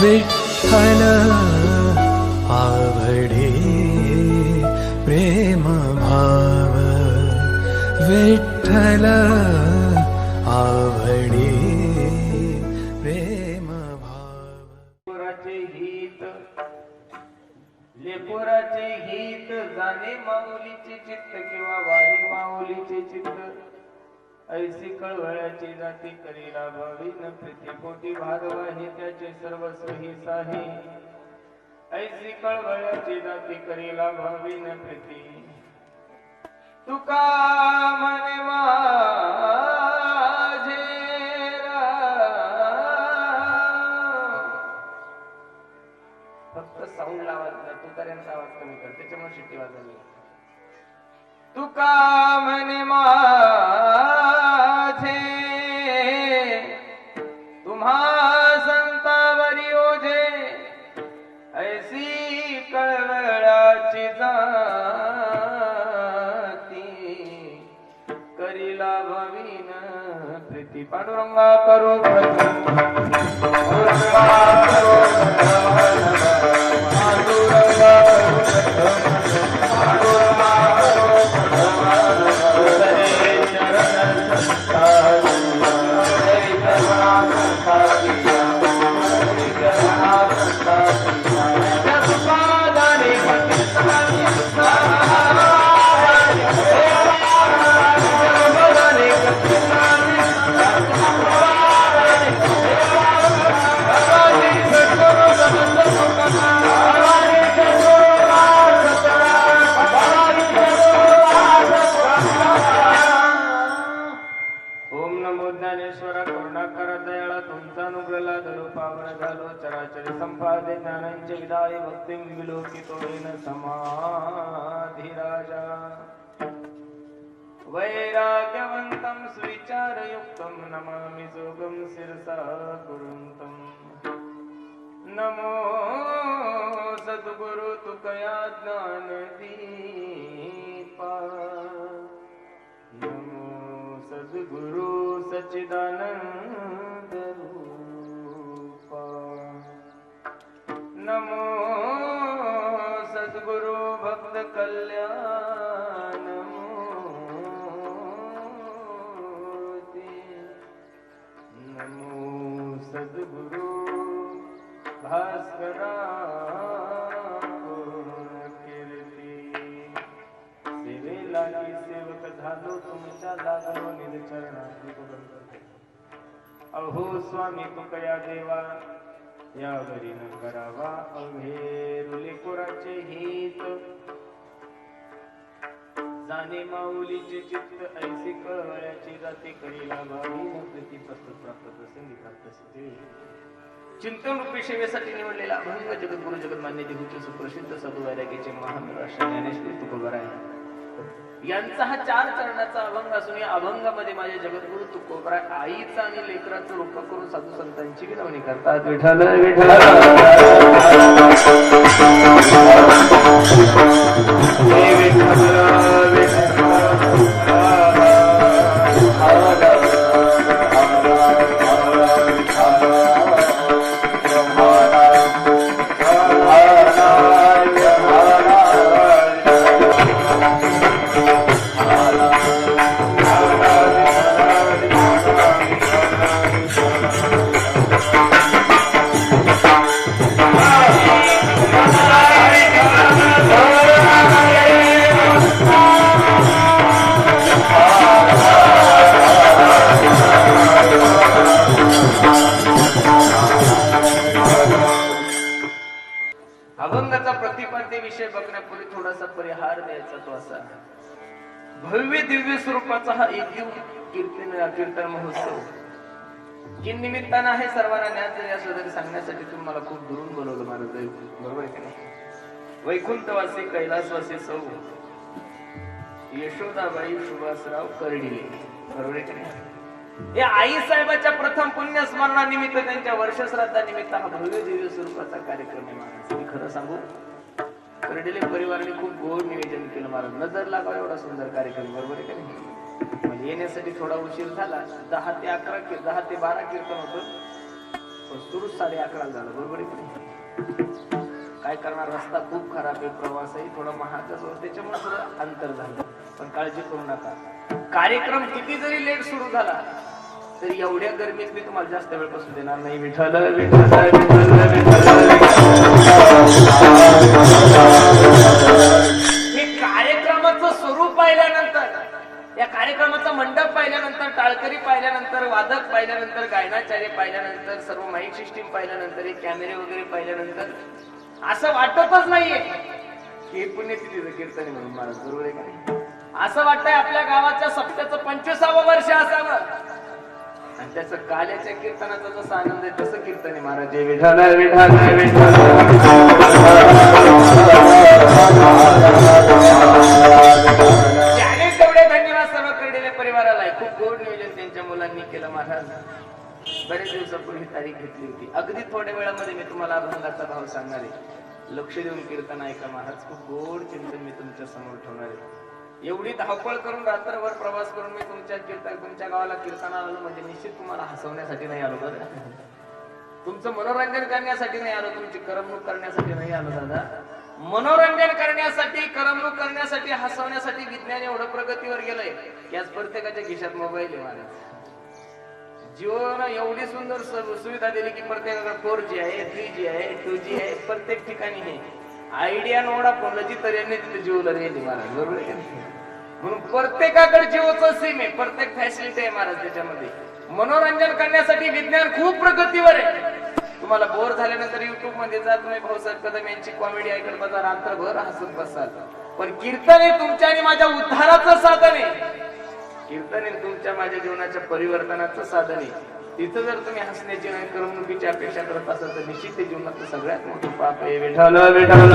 विठ्ठल आवडे प्रेम भाव, विठ्ठल आवडे प्रेम भाव. लेकराचे हित जाणे माऊलीचे चित्त किंवा वाही माऊलीचे चित्त. ऐसी कळवळ्याची जाती करीला भावीन प्रीती पोटी भागवाही त्याचे सर्वस्व ही साही. ऐसी कळवळ्याची जाती करीला भावीन प्रीती. तुका म्हणे माझे फक्त साऊंड लावायचा, तुकाऱ्यांचा आवाज कमी कर, त्याच्यामुळे शिट्टी वाजवली. तुका म्हणे माझे तुम्हा संतावरी ओझे. ऐसी कळवळाची जाती करीला भावीन प्रीती. पांडुरंगा करो संपादे ज्ञानांचे विदाय भक्तिं विलोकितो येन समाधिराजा. वैराग्यवन्तं सुविचारयुक्तं नमामि जोगं शिरसा गुरुन्तं. नमो सद्गुरु तुकया ज्ञानदीपा. नमो सद्गुरु सच्चिदानंद रूपा. नमो सद्गुरु भक्त कल्याण मूर्ति. नमो सद्गुरु भास्करा कीर्ती. सेवेला की सेवक झालो तुमच्या लागलो निजचरणाची. अहो स्वामी तुकया देवा या घरी न करावा अवघे लेकराचे हित. जाणे माऊलीचे चित्त ऐसी कळवळ्याची जाती करीला भावीन प्रीती. प्रस्तुत प्राप्त प्रसंगी प्राप्त सिद्धी. चिंतन रूपी सेवेसाठी निवडलेला अभंग जगद्गुरु जगन्मान्य देहूचे सुप्रसिद्ध साधू वैराग्याचे महान राष्ट्र ज्ञानेश्वर तुकोबाराय यांचा हा 4 चरणाचा अभंग असून या अभंगामध्ये माझे जगद्गुरु तुकोबाराय आईचा आणि लेकराचं रूप करून साधू संतांची विनवणी करतात. विठ्ठल विठ्ठल अभंगाचा प्रतिपाद्य विषय बघण्यापूर्वी थोडासा परिहार द्यायचा तो असा. भव्य दिव्य स्वरूपाचा हा एकदिव कीर्तन महोत्सव किन निमित्तानं आहे सर्वांना ज्ञान जरी असलं तरी सांगण्यासाठी तुम्ही मला खूप दुरून बोलवलं महाराज. बरोबर आहे की नाही. वैकुंठवासी कैलासवासी सौ यशोदाबाई सुभासराव कर्डिले. बरोबर आहे की नाही. या आई साहेबाच्या प्रथम पुण्य स्मरणानिमित्त त्यांच्या वर्षश्राद्धानिमित्त हा भव्य दिव्य स्वरूपाचा कार्यक्रम आहे महाराज. मी खरं सांगू कर्डिले परिवाराने खूप गोड निवेदन केलं महाराज. नजर लागावा एवढा सुंदर कार्यक्रम. बरोबर आहे की नाही. येण्यासाठी थोडा उशीर झाला. 10 ते 12 कीर्तन होतं. सुरू 11:30 झालं, बरोबर आहे की नाही? काय करणार, रस्ता खूप खराब आहे, प्रवासही थोडा महागच होता, त्याच्यामुळे थोडं अंतर झालं. पण काळजी करू नका, कार्यक्रम किती जरी लेट सुरू झाला तरी एवढ्या गर्मीत मी तुम्हाला जास्त वेळ बसू देणार नाही. विठ्ठल विठ्ठल हे कार्यक्रमाचं स्वरूप पाहिल्यानंतर, या कार्यक्रमाचा मंडप पाहिल्यानंतर, टाळकरी पाहिल्यानंतर, वादक पाहिल्यानंतर, गायनाचार्य पाहिल्यानंतर, सर्व माईक सिस्टीम पाहिल्यानंतर, हे कॅमेरे वगैरे पाहिल्यानंतर असं वाटतच नाहीये की हे पुण्यतिथीचं कीर्तन म्हणून महाराज, बरोबर आहे का? असं वाटतंय आपल्या गावाच्या सप्त्याचं 25वं वर्ष असावं आणि त्याचं काल्याच्या कीर्तनाचा जसा आनंद आहे तसं कीर्तन आहे महाराज. विठ्ठल विठ्ठल विठ्ठल. त्याने तेवढे धन्यवाद सर्व करलेल्या परिवाराला. खूप गोड नियोजन त्यांच्या मुलांनी केलं महाराज. बरेच दिवसापूर्वी तारीख घेतली होती. अगदी थोड्या वेळामध्ये मी तुम्हाला अभंगाचा भाव सांगणार आहे. लक्ष देऊन कीर्तन ऐका महाराज. खूप गोड चिंतन मी तुमच्या समोर ठेवणार आहे. एवढी धावपळ करून रात्रभर प्रवास करून मी तुमच्या गावाला कीर्तनाला आलो म्हणजे निश्चित तुम्हाला हसवण्यासाठी नाही आलो बरं, तुमचं मनोरंजन करण्यासाठी नाही आलो, तुमची करमणूक करण्यासाठी नाही आलो दादा. मनोरंजन करण्यासाठी, करमणूक करण्यासाठी, हसवण्यासाठी विज्ञान एवढं प्रगतीवर गेलंय की आज प्रत्येकाच्या खिशात मोबाईल आहे महाराज. जिओनं एवढी सुंदर सुविधा दिली की प्रत्येकाकडे 4G आहे, 3G आहे, 2G आहे, प्रत्येक ठिकाणी हे आयडिया नोडा फोनला जिथं यांनी तिथे जिओला रेंज महाराज, बरोबर आहे? म्हणून प्रत्येकाकडे जिओचं सिम आहे, प्रत्येक फॅसिलिटी आहे महाराज त्याच्यामध्ये. मनोरंजन करण्यासाठी विज्ञान खूप प्रगतीवर आहे. तुम्हाला बोर झाल्यानंतर युट्यूब मध्ये जा, तुम्ही भाऊसाहेब कदम यांची कॉमेडी ऐकत बसा, रात्रभर हसत बसाल. पण कीर्तन हे तुमच्या आणि माझ्या उद्धाराचं साधन आहे. कीर्तन हे तुमच्या माझ्या जीवनाच्या परिवर्तनाचं साधन आहे. तिथं जर तुम्ही हसण्याची आणि करमणुकीची अपेक्षा करत असाल तर निश्चित ते जीवनाचं सगळ्यात मोठं पाप आहे. विठ्ठल विठ्ठल.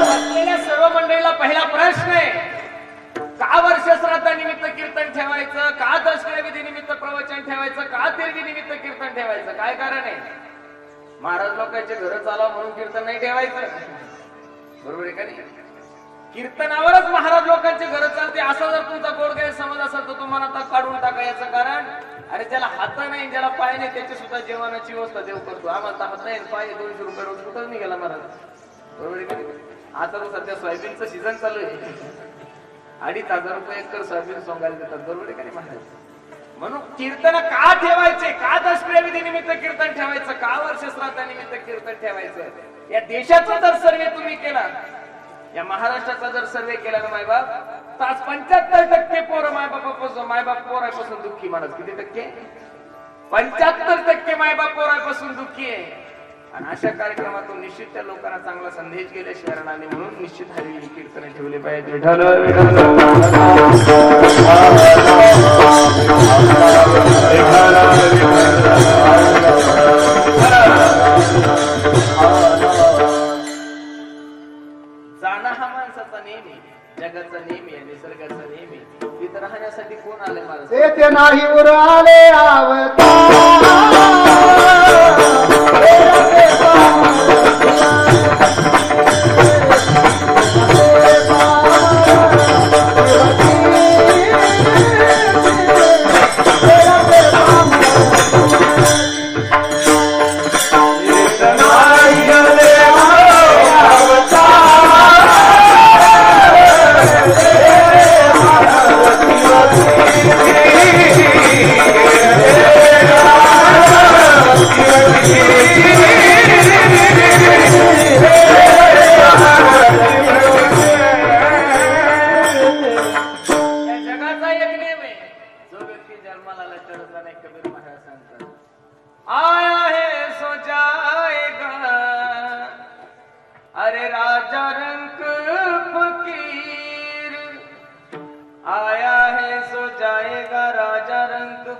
असलेल्या सर्व मंडळीला पहिला प्रश्न आहे, का वर्ष श्राद्धानिमित्त कीर्तन ठेवायचं, का दशविधी निमित्त प्रवचन ठेवायचं, का तिरगी निमित्त कीर्तन ठेवायचं? काय कारण आहे? महाराज लोकांचे घर चालावं म्हणून कीर्तन नाही ठेवायचं, बरोबर आहे का नाही? कीर्तनावरच महाराज लोकांचे घर चालते असं जर तुमचा गोडगैर समज असेल तर तुम्हाला आता काढून टाका. याचं कारण, अरे ज्याला हात नाही, ज्याला पाय नाही, त्याची सुद्धा जेवणाची व्यवस्था देव करतो. आम्हाला हात नाही, पाय 200 रुपये रोज कुठं नाही गेला महाराज, बरोबर आहे का नाही? आता तर सध्या सोयाबीनचं सीझन चालू आहे, 2500 रुपये एकर सोयाबीन सोंगायला देतात, बरोबर आहे का नाही महाराज? म्हणून कीर्तन का ठेवायचे, का दशविधी निमित्त कीर्तन ठेवायचं, का वर्ष श्राद्धानिमित्त कीर्तन ठेवायचं? या देशाचा जर सर्वे तुम्ही केला, या महाराष्ट्राचा जर सर्वे केला ना मायबाप, तर आज 75% पोरं मायबाप पोरापासून दुःखी. महाराज किती टक्के? 75% मायबाप पोरापासून दुःखी आहे. आणि अशा कार्यक्रमातून निश्चित त्या लोकांना चांगला संदेश गेल्याशिवाय राहणार नाही. म्हणून निश्चित हरी कीर्तन ठेवले पाहिजे. विठ्ठल जाणं हा माणसाचा नेम आहे, जगाचा नेम आहे, निसर्गाचा नेम आहे. तिथं राहण्यासाठी कोण आले महाराज? ते नाही उर आले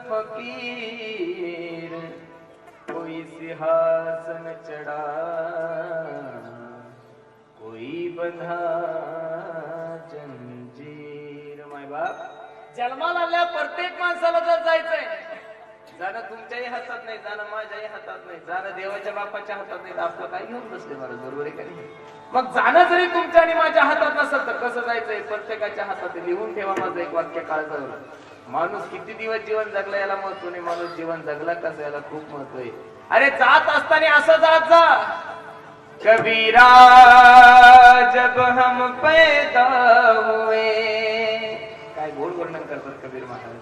फकीर, कोई सिंहासन चढ़ा, कोई बंधा जंजीर. माय बाप, जन्माला आल्या प्रत्येक माणसाला जर जायचंय, जाणं तुमच्याही हातात नाही, जाणं माझ्याही हातात नाही, जाणं देवाच्या बापाच्या हातात नाही, तर आपलं काय घेऊन बसले महाराज, बरोबर आहे का नाही? मग जाणं जरी तुमच्या आणि माझ्या हातात नसेल तर कसं जायचंय? प्रत्येकाच्या हातात आहे. लिहून ठेवा माझं एक वाक्य काळजावर. माणूस किती दिवस जीवन जगला याला महत्व नाही, माणूस जीवन जगला कसं याला खूप महत्व आहे. अरे जात असताना असं जात जा, कबीरा जब हम पैदा हुए, काय गोड वर्णन करतात कबीर महाराज.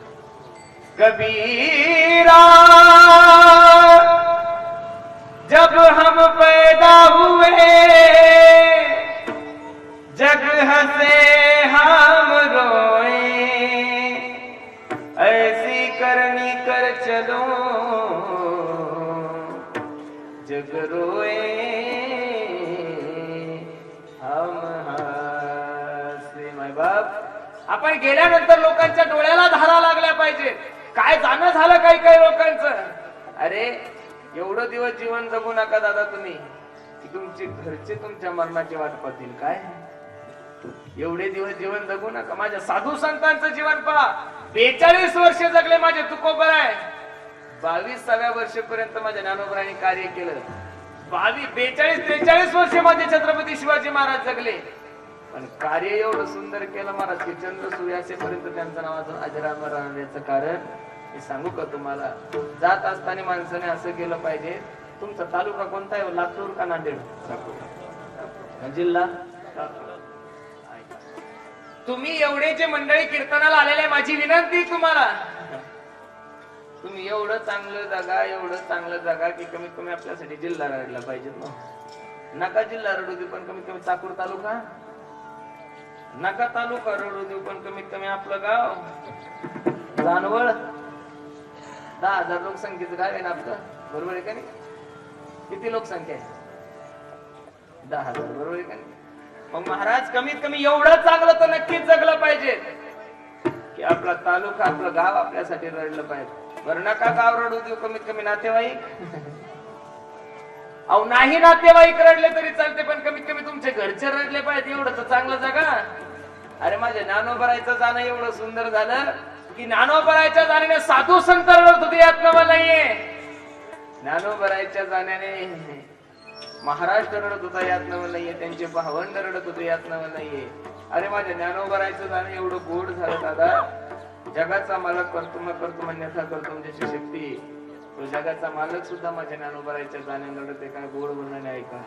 कबीरा जब हम पैदा हुए, जग हंसे हम रोए, ऐसी करनी कर चलो जग रोए हम हंसे. माय बाप, आपण गेल्यानंतर लोकांच्या डोळ्याला धारा लागल्या पाहिजे. काय जाणं झालं काही काही लोकांचं. अरे एवढं दिवस जीवन जगू नका दादा तुम्ही, की तुमचे घरचे तुमच्या मरणाची वाट पाहतील. काय एवढे दिवस जीवन जगू नका. माझ्या साधू संतांचं जीवन पहा. 42 वर्ष जगले माझे तुकोबर आहे. 22व्या वर्षपर्यंत माझ्या ज्ञानोबरांनी कार्य केलं. 42-43 वर्ष माझे छत्रपती शिवाजी महाराज जगले, पण कार्य एवढं सुंदर केलं महाराज की चंद्र सूर्यासेपर्यंत त्यांचं नावाचं अजरामर राहण्याचं कारण मी सांगू का तुम्हाला? जात असताना माणसाने असं केलं पाहिजे. तुमचा तालुका कोणता आहे? लातूर का नांदेड? जिल्हा? तुम्ही एवढे जे मंडळी कीर्तनाला आलेले, माझी विनंती तुम्हाला, तुम्ही एवढं चांगलं जागा, एवढं चांगलं जागा की कमीत कमी आपल्यासाठी जिल्हा रडला पाहिजे ना. नका जिल्हा रडू देऊ पण कमीत कमी चाकूर तालुका, नका तालुका रडू देऊ पण कमीत कमी आपलं गाव जानवळ. 10,000 लोकसंख्येचं गाव आहे ना आपलं, बरोबर आहे का नाही? किती लोकसंख्या आहे? 10,000, बरोबर आहे का नाही? मग महाराज कमीत कमी एवढं चांगलं तर नक्कीच जगलं पाहिजे की आपला तालुका, आपलं गाव आपल्यासाठी रडलं पाहिजे. बरं नका गाव रडू देऊ, कमीत कमी नातेवाईक. अहो नाही नातेवाईक रडले तरी चालते, पण कमीत कमी तुमचे घरचे रडले पाहिजे. एवढं तर चांगलं जगा. अरे माझ्या ज्ञानोबरायचं जाणं एवढं सुंदर झालं की ज्ञानोबरायच्या जाण्याने साधू संत रडत होते, यात नवं नाहीये. ज्ञानोबरायच्या जाण्याने महाराष्ट्र रडत होता, यात नवं नाहीये. त्यांचे भावंड रडत होते, यात नवं नाहीये. अरे माझ्या ज्ञानोबरायचं जाणं एवढं गोड झालं दादा. जगाचा मालक करतो मग करतो अन्यथा करतो म्हणजे शक्ती. तो जगाचा मालक सुद्धा माझ्या ज्ञानोबरायच्या जाण्याने रडते. काय गोड वर्णन आहे का?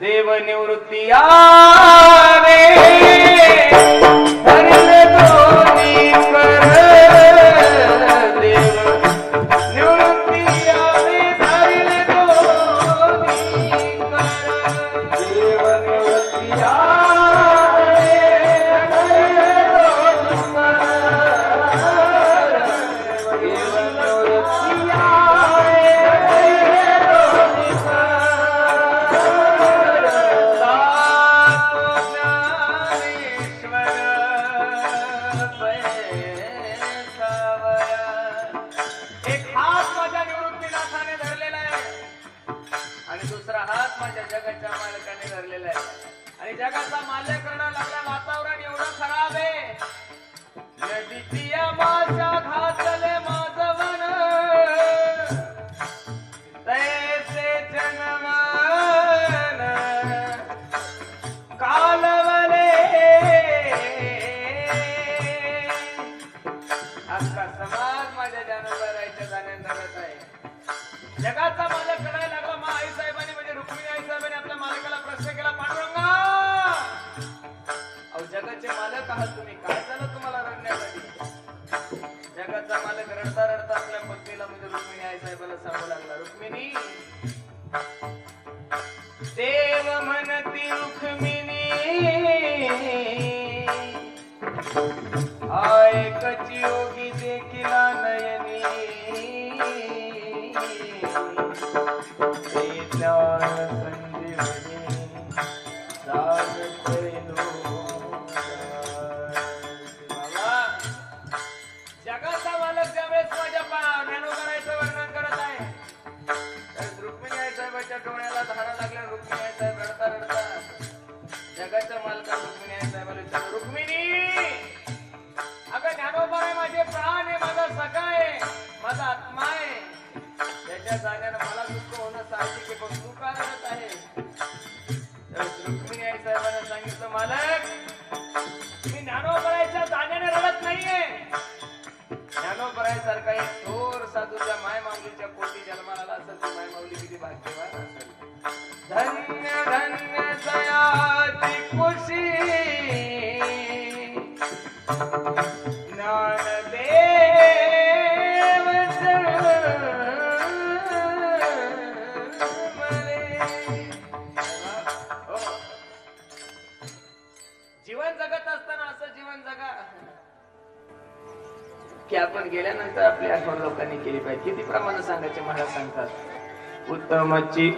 देव निवृत्ती आवे हरिले दोन्ही कर, देव निवृत्ती आवे हरिले दोन्ही कर, देव निवृत्ती आवे हरिले दोन्ही कर, देव निवृत्ती आवे हरिले दोन्ही कर. जगाच्या मालकाने धरलेला आहे आणि जगाचा मालक करणं लागला. वातावरण एवढं खराब आहे. नदीची माशा घातले माझवन, तैसे जनमान कालवले. अख्खा समाज माझ्या ज्ञानोबरायच्या जाण्याने रडत आहे. जगाचा मालक करायला लागला. मा आई साहेबांनी म्हणजे रुक्मिणी आई साहेबांनी आपल्या मालकाला प्रश्न केला, पांडुरंगा अहो जगाचे मालक आहात तुम्ही, काय झालं तुम्हाला रडण्यासाठी? जगाचा मालक रडता रडता आपल्या पत्नीला म्हणजे रुक्मिणी आई साहेबाला सांगू लागला, रुक्मिणी देव म्हणती रुक्मिणी आय कची योगी देखिला नयनी, जगाचा मालक ज्यावेळेस माझ्या ज्ञानोबरायचं गेलेल्या जाण्यानं मला दुःख होणं साहजिक आहे, पण तू का रडत आहे? रुक्मिणी आई साहेबांना सांगितलं, मालक मी ज्ञानोबरायच्या जाण्याने रडत नाहीये. ज्ञानोबरायसारखा एक थोर साधू ज्या माय माऊलीच्या पोटी जन्माला आला असेल, ती माय माऊली किती भाग्यवान असेल. धन्य धन्य जयाची खुशी ज्ञानदेव जीवन जगत असताना असं जीवन जगा की आपण गेल्यानंतर आपली आठवण लोकांनी केली पाहिजे. किती प्रमाणे सांगायचे महाराज सांगतात, उत्तमची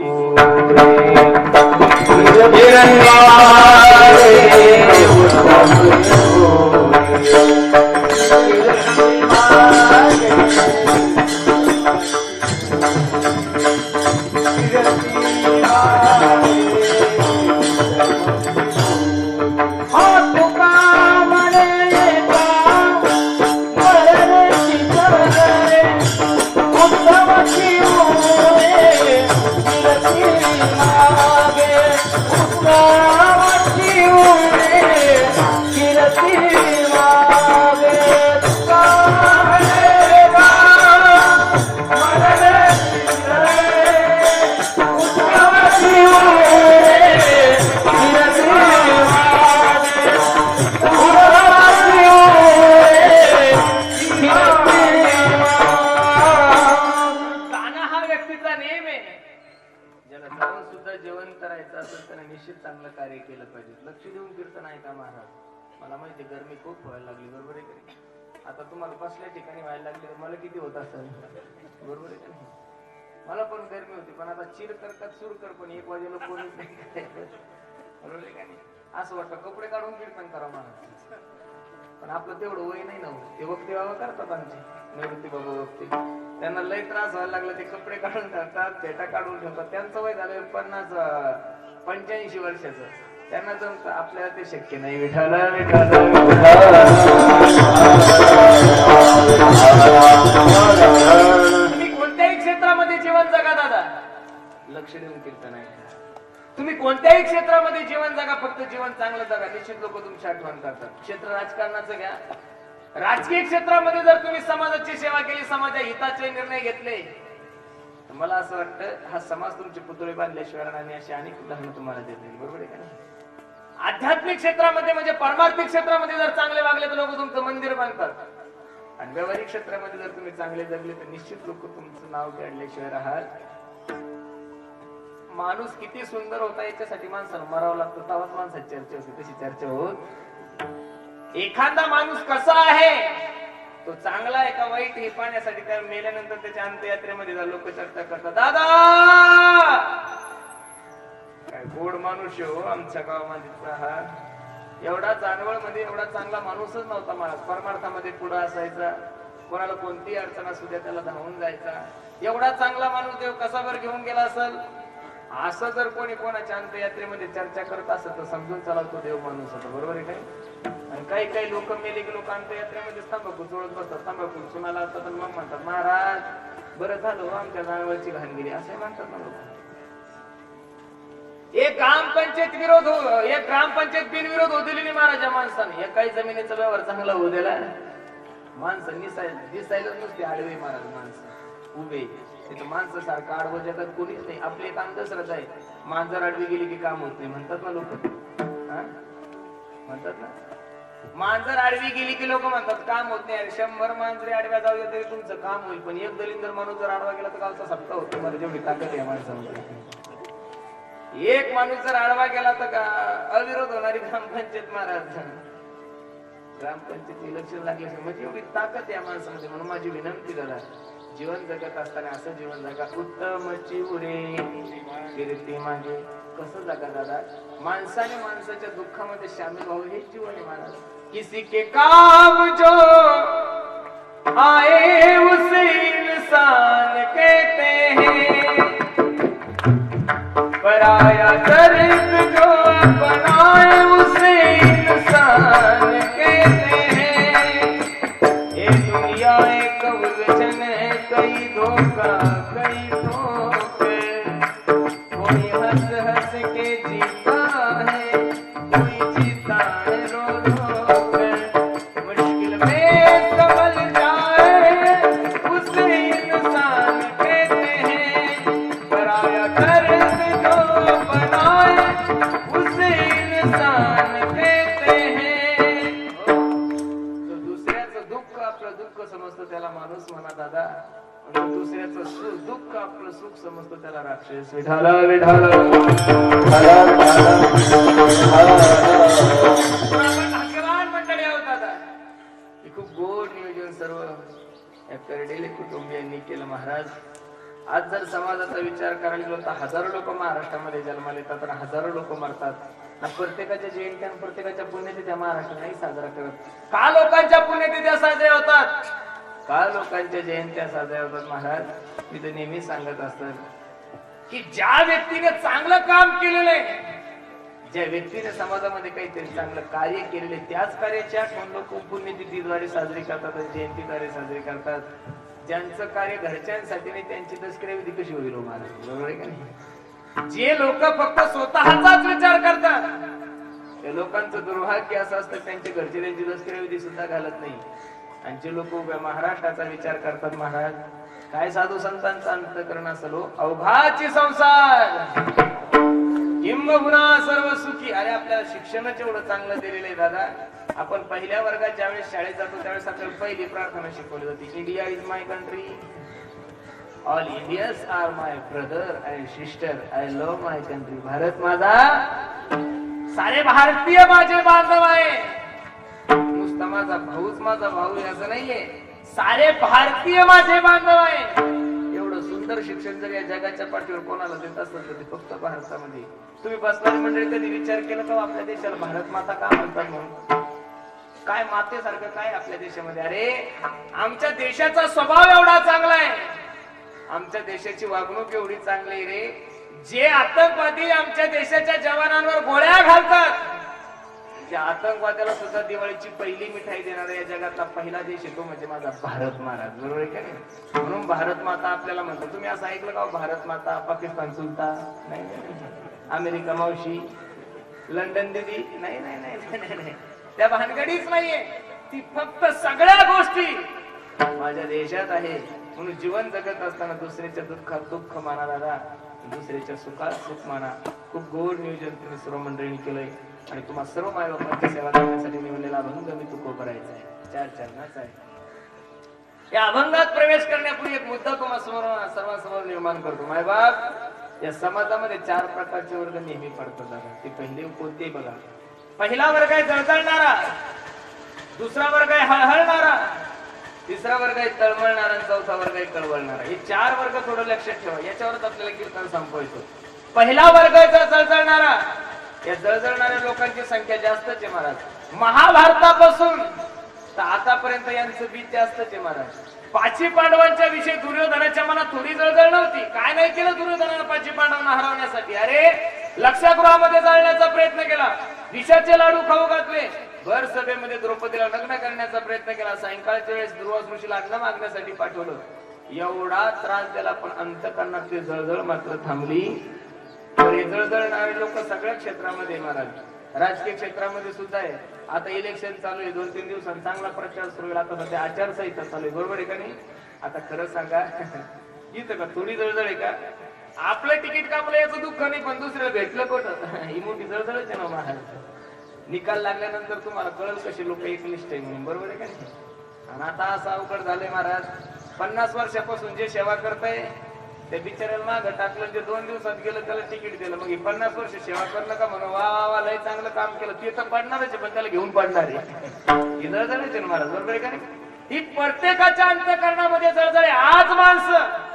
चांगलं कार्य केलं पाहिजे. लक्ष देऊन कीर्तन आहे का महाराज? मला माहिती गरमी खूप व्हायला लागली, बरोबर आहे का नाही? आता तुम्हाला बसल्या ठिकाणी व्हायला लागली तर मला किती होत असेल, बरोबर आहे का नाही? मला पण गरमी होती, पण आता चिर करतात सुर कर, पण 1 वाजेला कोणीच नाही, बरोबर आहे का नाही? असं वाटतं कपडे काढून कीर्तन करा महाराज, पण आपलं तेवढं वय नाही ना. ते वक्ती बाबा करतात आमचे निवृत्ती बाबा वक्ती, त्यांना लय त्रास व्हायला लागला, ते कपडे काढून ठेवतात, फेटा काढून ठेवतात. त्यांचं वय झालं 85 वर्षाचं, त्यांना जमतं, आपल्याला ते शक्य नाही. विठाल विठाल तुम्ही कोणत्याही क्षेत्रामध्ये जीवन जगा दादा, लक्ष देऊन कीर्तन आहे. तुम्ही कोणत्याही क्षेत्रामध्ये जीवन जगा, फक्त जीवन चांगलं जगा, निश्चित लोक तुमची आठवण करतात. क्षेत्र राजकारणाचं घ्या, राजकीय क्षेत्रामध्ये जर तुम्ही समाजाची सेवा केली, समाजा हिताचे निर्णय घेतले, मला असं वाटतं हा समाज तुमचे पुतळे बांधल्याशिवाय आणि अशी अनेक उदाहरणं तुम्हाला देतील, बरोबर आहे का नाही? आध्यात्मिक क्षेत्रामध्ये म्हणजे परमार्थिक क्षेत्रामध्ये जर चांगले वागले तर लोक तुमचं मंदिर बांधतात, आणि व्यावहारिक क्षेत्रामध्ये जर तुम्ही चांगले जगले तर निश्चित लोक तुमचं नाव काढल्याशिवाय राहाल. माणूस किती सुंदर होता याच्यासाठी माणसाला मरावं लागतं, तेव्हाच माणसाची चर्चा होते, तशी चर्चा होत. एखादा माणूस कसा आहे, तो चांगला आहे का वाईट हे पाहण्यासाठी त्या मेल्यानंतर त्याच्या अंत्ययात्रेमध्ये लोक चर्चा करतात. दादा काय गोड माणूस हो आमच्या गावामध्ये, हा एवढा जानवळ मध्ये एवढा चांगला माणूसच नव्हता महाराज. परमार्थामध्ये पुढे असायचा, कोणाला कोणती अडचण असू द्या त्याला धावून जायचा. एवढा चांगला माणूस देव कसा बर घेऊन गेला असेल, असं जर कोणी कोणाच्या अंत्ययात्रेमध्ये चर्चा करत असत तर समजून चला तो देव माणूस होता, बरोबर आहे काय? आणि काही काही लोक मेले की लोक अंत्ययात्रेमध्ये तंबाखू चोळत बसतात, तंबाखू सुनाला असतात, मग म्हणतात महाराज बरं झालं आमच्या जानवळची घाणगिरी, असे म्हणतात ना लोक. एक ग्रामपंचायत बिनविरोध होऊ दिली नाही महाराजा माणसाने. एक काही जमिनीचा व्यवहार चांगला होऊ दिला, माणसं दिसायला नुसते आडवे महाराज, माणसं उभे. माणसं सारखं आडवं जगात कोणीच नाही. आपली एक अंधश्रद्धा आहे, मांजर आडवी गेली की काम होत नाही म्हणतात ना लोक, म्हणतात ना मांजर आडवी गेली की लोक म्हणतात काम होत नाही. 100 मांजरे आडव्या जाऊ तरी तुमचं काम होईल, पण एक दलिंदर माणूस जर आडवा गेला तर गावचा सप्ता होतो. मला जेवढी ताकद आहे माणसामध्ये, एक माणूस जर आडवा गेला तर अविरोध होणारी ग्रामपंचायत महाराज. ग्रामपंचायत इलेक्शन लागल्याशिवाय म्हणजे एवढी ताकद या माणसामध्ये. म्हणून माझी विनंती झाला, जीवन जगत असताना असं जीवन जगा, उत्तम चिवरे कीर्ती मागे. कसं जगा दादा? माणसाने माणसाच्या दुःखामध्ये सामील व्हावं, हे जीवन आहे महाराज. किसी के काम जो आए उसे इंसान कहते हैं, पराया दर्द जो अपनाए उसे इंसान कहते हैं. ये दुनिया एक उलझन है, कई धोखा कई त्याला माणूस म्हणा दादा. आणि दुसऱ्याचं दुःख आपलं सुख समजतो त्याला राक्षस. विठाला विठाला भाग्यवान मंडळी आहोत दादा. हे खूप गोड नियोजन सर्व या करडेले कुटुंबियांनी केलं महाराज. आज जर समाजाचा विचार करायला गेलो तर हजारो लोक महाराष्ट्रामध्ये जन्माला येतात आणि हजारो लोक मरतात. प्रत्येकाच्या जयंत्या प्रत्येकाच्या पुण्यतिथ्या महाराष्ट्र नाही साजरा करत. का लोकांच्या पुण्यतिथ्या साजऱ्या होतात? का लोकांच्या जयंत्या साजऱ्या होतात महाराज? मी तर नेहमी सांगत असतात की ज्या व्यक्तीने चांगलं काम केलेलं आहे, ज्या व्यक्तीने समाजामध्ये काहीतरी चांगलं कार्य केलेले, त्याच कार्याची आठवण लोक पुण्यतिथीद्वारे साजरी करतात, जयंतीद्वारे साजरी करतात. ज्यांचं कार्य घरच्यांसाठी नाही त्यांची दशक्रियाविधी कशी होईल महाराज? बरोबर आहे का नाही? जे लोक फक्त स्वतःचाच विचार करतात त्या लोकांचं दुर्भाग्य असं असतं त्यांच्या घरचे त्यांची दशक्रियाविधी सुद्धा घालत नाही. आणि जे लोक उभ्या महाराष्ट्राचा विचार करतात महाराज, काय साधू संतांचा अंतःकरण असलो अवघाची संसार किंबहुना सर्व सुखी. अरे आपल्याला शिक्षणच एवढं चांगलं दिलेलं आहे दादा. आपण पहिल्या वर्गात ज्यावेळेस शाळेत जातो त्यावेळेस आपल्याला पहिली प्रार्थना शिकवली जाते, India is my country, all Indians are my brother and sister, I love my country. Bharat माझा, सारे भारतीय माझे बांधव आहे. नुसता माझा भाऊच माझा भाऊ असं नाहीये, सारे भारतीय माझे बांधव आहे. एवढं सुंदर शिक्षण जर या जगाच्या पाठीवर कोणाला देत असेल तर ते फक्त भारतामध्ये. तुम्ही बसणारी मंडळी कधी विचार केला का आपल्या देशाला भारत माता का म्हणतात म्हणून? काय मातेसारखं काय आपल्या देशामध्ये? अरे आमच्या देशाचा स्वभाव एवढा चांगला आहे, आमच्या देशाची वागणूक एवढी चांगली आहे रे. जे आतंकवादी आमच्या देशाच्या जवानांवर गोळ्या घालतात, त्या आतंकवाद्याला सुद्धा दिवाळीची पहिली मिठाई देणारा या जगातला पहिला देश येतो म्हणजे माझा भारत महाराज. बरोबर आहे का नाही? म्हणून भारत माता आपल्याला म्हणतो. तुम्ही असं ऐकलं का भारत माता, पाकिस्तान सुलता नाही, अमेरिका मावशी, लंडन दिदी नाही नाही नाही नाही, त्या भानगडीच नाहीये. ती फक्त सगळ्या गोष्टी माझ्या देशात आहे. म्हणून जीवन जगत असताना दुसऱ्याच्या दुःखात दुःख माना दादा, दुसऱ्याच्या सुखात सुख माना. खूप गोड नियोजन तुम्ही सर्व मंडळींनी केलंय आणि तुम्हाला सर्व मायबापांची सेवा करण्यासाठी निवडलेला अभंग मी तुको करायचा आहे. 4 चरणाचा आहे. या अभंगात प्रवेश करण्यापूर्वी एक मुद्दा तुम्हाला सर्वांसमोर निर्माण करतो. मायबाप, या समाजामध्ये 4 प्रकारचे वर्ग नेहमी पडतात दादा. ते पहिले कोणते बघा. पहिला वर्ग आहे जळजळणारा, दुसरा वर्ग आहे हळहळणारा, तिसरा वर्ग आहे तळमळणारा आणि चौथा वर्ग आहे कळवळणारा. हे 4 वर्ग थोडं लक्षात ठेवा. याच्यावरच आपल्याला कीर्तन संपवायचं. पहिला वर्ग आहे जळजळणारा. या जळजळणाऱ्या लोकांची संख्या जास्तच आहे महाराज. महाभारतापासून तर आतापर्यंत यांचं बीज जास्तच आहे महाराज. 5 पांडवांच्या विषयी दुर्योधनाच्या मनात थोडी जळजळ नव्हती. काय नाही केलं दुर्योधनानं 5 पांडवांना हरवण्यासाठी? अरे लक्षागृहामध्ये जाळण्याचा प्रयत्न केला, विषाचे लाडू खाऊ घातले, भर सभेमध्ये द्रौपदीला लग्न करण्याचा प्रयत्न केला, सायंकाळच्या वेळेस दुर्वास ऋषीला अन्न मागण्यासाठी पाठवलं. एवढा त्रास दिला पण अंतःकरणातली जळजळ मात्र थांबली. हे जळजळणारे लोक सगळ्या क्षेत्रामध्ये महाराज, राजकीय क्षेत्रामध्ये सुद्धा आहे. आता इलेक्शन चालू आहे, 2-3 दिवसांनी चांगला प्रचार सुरू होईल. आता सध्या आचारसंहिता चालू आहे, बरोबर आहे का नाही? आता खरं सांगा, इथं का थोडी जळजळ आहे का? आपलं तिकीट कापलं याचं दुःख नाही, पण दुसऱ्याला भेटलं कुठं ही मोठी जळजळच आहे ना महाराज. निकाल लागल्यानंतर तुम्हाला कळलं कशी लोक एकनिष्ठ आहे म्हणून, बरोबर आहे का नाही? आणि आता असं अवघड झालंय महाराज, 50 वर्षापासून जे सेवा करताय त्या बिचाऱ्याला मागं टाकलं, जे 2 दिवसात गेलं त्याला तिकीट दिलं. मग 50 वर्ष सेवा करणं का म्हणून वा वा वा लय चांगलं काम केलं, ते तर पडणारच आहे पण त्याला घेऊन पडणार आहे. ही जळजळ आहे ना महाराज, बरोबर आहे का नाही? ही प्रत्येकाच्या अंतःकरणामध्ये जळजळ आहे. आज माणसं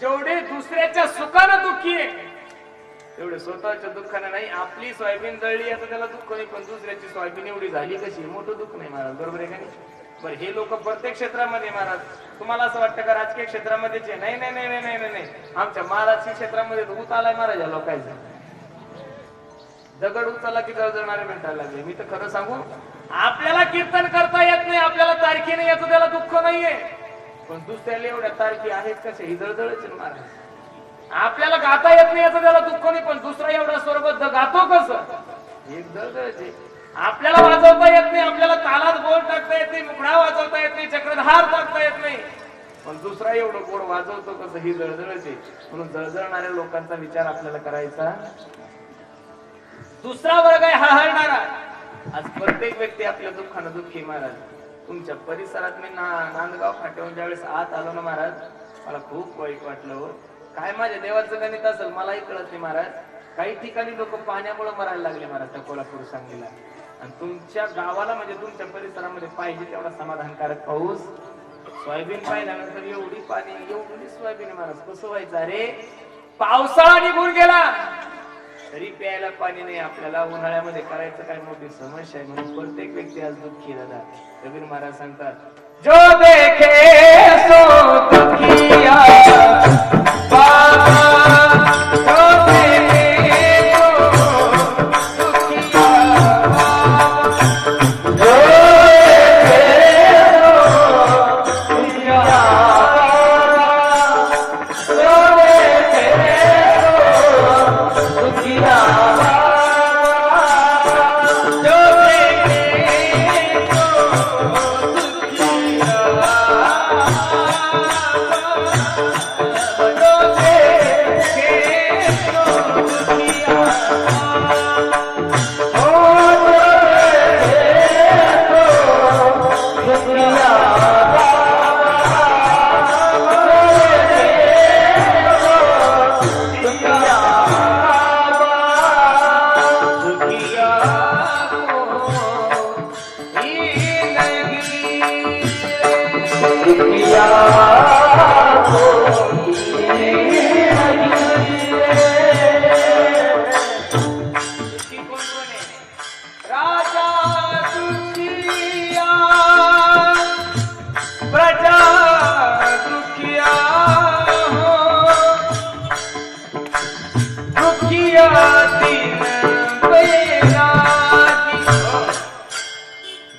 जेवढे दुसऱ्याच्या सुखानं दुःखी आहे तेवढे स्वतःच्या दुःखानं नाही. आपली सोयाबीन जळली याचं त्याला दुःख नाही, पण दुसऱ्याची सोयाबीन एवढी झाली कशी मोठं दुःख नाही महाराज, बरोबर आहे का नाही? बरं, हे लोक प्रत्येक क्षेत्रामध्ये महाराज. तुम्हाला असं वाटतं का राजकीय क्षेत्रामध्येच? नाही नाही नाही नाही नाही नाही, आमच्या महाराजकीय क्षेत्रामध्ये ऊत आलाय महाराज या लोकांचा. दगड उचलला की जळजळणारे भेटायला लागले. मी तर खरं सांगू, आपल्याला कीर्तन करता येत नाही, आपल्याला तारखी नाही याचं त्याला दुःख नाहीये, पण दुसऱ्याला एवढ्या तारखी आहेत कसे? ही जळजळच महाराज. आपल्याला गाता येत नाही याचं त्याला दुःख नाही, पण दुसरा एवढा स्वरबद्ध गातो कसं? ही जळजळच आहे. आपल्याला वाजवता येत नाही, आपल्याला तालात बोल टाकता येत नाही, मुखडा वाजवता येत नाही, चक्रधार टाकता येत नाही, पण दुसरा एवढं गोड वाजवतो कसं? ही जळजळच आहे. म्हणून जळजळणाऱ्या लोकांचा विचार आपल्याला करायचा. दुसरा वर्ग आहे हळहळणारा. आज प्रत्येक व्यक्ती आपल्या दुःखानं दुःखी महाराज. तुमच्या परिसरात मी नांदगाव फाट्यावरून ज्यावेळेस आत आलो ना महाराज, मला खूप वाईट वाटलं हो. काय माझ्या देवाचं गणित असेल मलाही कळत नाही महाराज. काही ठिकाणी लोक पाण्यामुळे मरायला लागले महाराज त्या कोल्हापूर सांगलीला, आणि तुमच्या गावाला म्हणजे तुमच्या परिसरामध्ये पाहिजे तेवढा समाधानकारक पाऊस. सोयाबीन पाहिल्यानंतर एवढी पाणी एवढी सोयाबीन महाराज कसं व्हायचं. अरे पावसाळा निघून गेला तरी प्यायला पाणी नाही आपल्याला. उन्हाळ्यामध्ये करायचं काय मोठी समस्या आहे. म्हणून प्रत्येक व्यक्ती आज दुःखी दादा. कबीर महाराज सांगतात, जो देखे सो दुखिया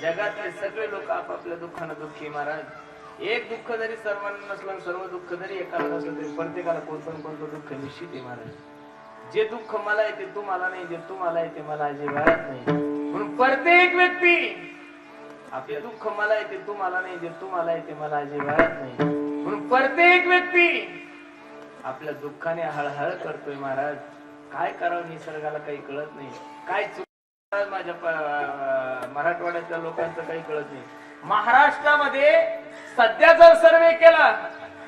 जगातले सगळे लोक आपापल्या दुःखानं दुःखी महाराज. एक दुःख जरी सर्वांना नसलं, सर्व दुःख जरी एकाला नसलं तरी प्रत्येकाला कोणतं कोणतं दुःख निश्चित आहे महाराज. जे दुःख मला येते तुम्हाला नाही, जे तुम्हाला येते मला अजिबात नाही. म्हणून प्रत्येक व्यक्ती आपले दुःख मला येते तुम्हाला नाही, जे तुम्हाला येते मला अजिबात नाही. म्हणून प्रत्येक व्यक्ती आपल्या दुःखाने हळहळ करतोय महाराज. काय करावं निसर्गाला काही कळत नाही. काय माझ्या मराठवाड्यातल्या लोकांचं काही कळत नाही. महाराष्ट्रामध्ये सध्या जर सर्वे केला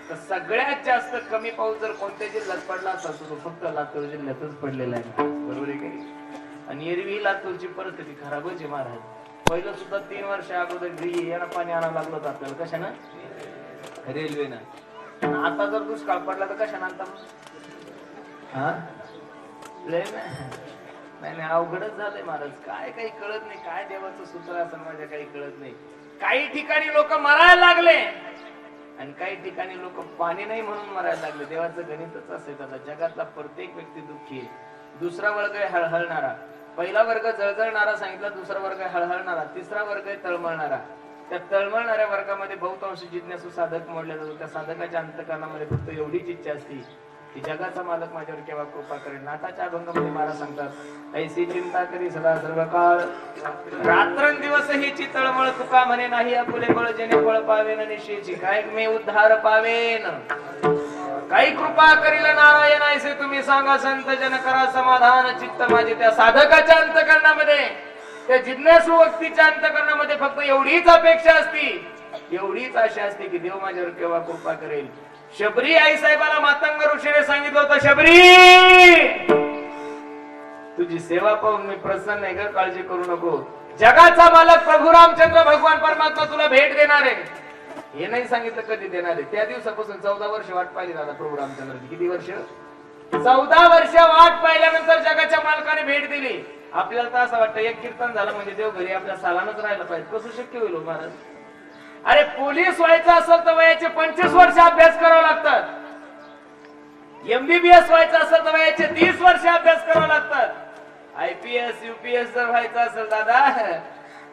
तर सगळ्यात जास्त कमी पाऊस जर कोणत्या जिल्ह्यात पडला असता तो फक्त लातूर जिल्ह्यातच पडलेला आहे. बरोबर आहे काही. आणि एरवी लातूरची परिस्थिती खराबच आहे महाराज. पहिलं सुद्धा 3 वर्ष अगोदर याला पाणी आणावं लागलं होतं आपल्याला. कशानं? रेल्वेनं. आता जर दुष्काळ पडला तर कशानं आणता? हा नाही अवघडच झालंय महाराज. काय काही कळत नाही. काय देवाचं सूत्र असं माझ्या काही कळत नाही. काही ठिकाणी लोक मरायला लागले आणि काही ठिकाणी लोक पाणी नाही म्हणून मरायला लागले. देवाचं गणितच असेल दादा. जगातला प्रत्येक व्यक्ती दुःखी आहे. दुसरा वर्ग आहे हळहळणारा. पहिला वर्ग जळजळणारा सांगितला, दुसरा वर्ग आहे हळहळणारा, तिसरा वर्ग आहे तळमळणारा. त्या तळमळणाऱ्या वर्गामध्ये बहुतांश जिज्ञासू साधक मोडल्या जातो. त्या साधकाच्या अंतकरणामध्ये फक्त एवढीच इच्छा असती की जगाचा मालक माझ्यावर केव्हा कृपा करेल. नाथाच्या अभंगामध्ये महाराज सांगतात, ऐसी चिंता करी सदा सर्व काळ, रात्रंदिवस ही चितळमळ तुका म्हणे नाही आपुले बळ जेणे फळ पावेन निश्चयची. काय मी उद्धार पावेन, काही कृपा करील नारायण ऐसे तुम्ही सांगा संत जन करा समाधान चित्त माझे. त्या साधकाच्या अंतकरणामध्ये, त्या जिज्ञासू व्यक्तीच्या अंतकरणामध्ये फक्त एवढीच अपेक्षा असती, एवढीच आशा असते की देव माझ्यावर केव्हा कृपा करेल. शबरी आई साहेबाला मातंग ऋषीने सांगितलं होतं, शबरी तुझी सेवा पाहून मी प्रसन्न आहे ग, काळजी करू नको. जगाचा मालक प्रभू रामचंद्र भगवान परमात्मा तुला भेट देणार आहे. हे नाही सांगितलं कधी देणार आहे. त्या दिवसापासून 14 वर्ष वाट पाहिली दादा प्रभू रामचंद्राची. किती वर्ष? 14 वर्ष वाट पाहिल्यानंतर जगाच्या मालकाने भेट दिली. आपल्याला तर असं वाटतं एक कीर्तन झालं म्हणजे देव घरी आपल्या सालानच राहायला पाहिजे. कसं शक्य होईल महाराज? अरे पोलीस व्हायचं असेल तर वयाचे 25 वर्ष अभ्यास करावा लागतात. MBBS व्हायचं असेल तर वयाचे 30 वर्ष अभ्यास करावा लागतात. IPS UPS जर व्हायचं असेल दादा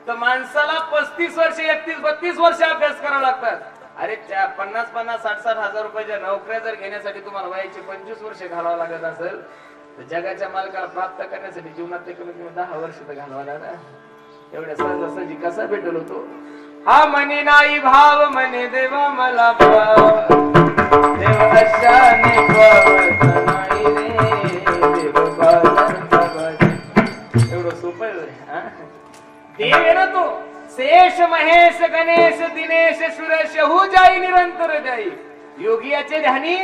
तर माणसाला 35 वर्ष 31-32 वर्ष अभ्यास करावा लागतात. अरे 50-50 60-60 हजार रुपयाच्या नोकऱ्या जर घेण्यासाठी तुम्हाला वयाचे 25 वर्ष घालावं लागत असेल तर जगाच्या मालकाला प्राप्त करण्यासाठी जीवनातले कमीत कमी 10 वर्ष तर घालवा दादा. एवढ्या सहजासहजी कसा भेटलो तो? हा म्हणे नाही भाव म्हणे देवा मला भाव, देव कशाने पावत नाही रे, देव बाजारचा बाजी. एवढं सोपं आहे. देव आहे ना तो. शेष महेश गणेश दिनेश सुरेश हु जाई निरंतर जाई योगियाचे ध्यानी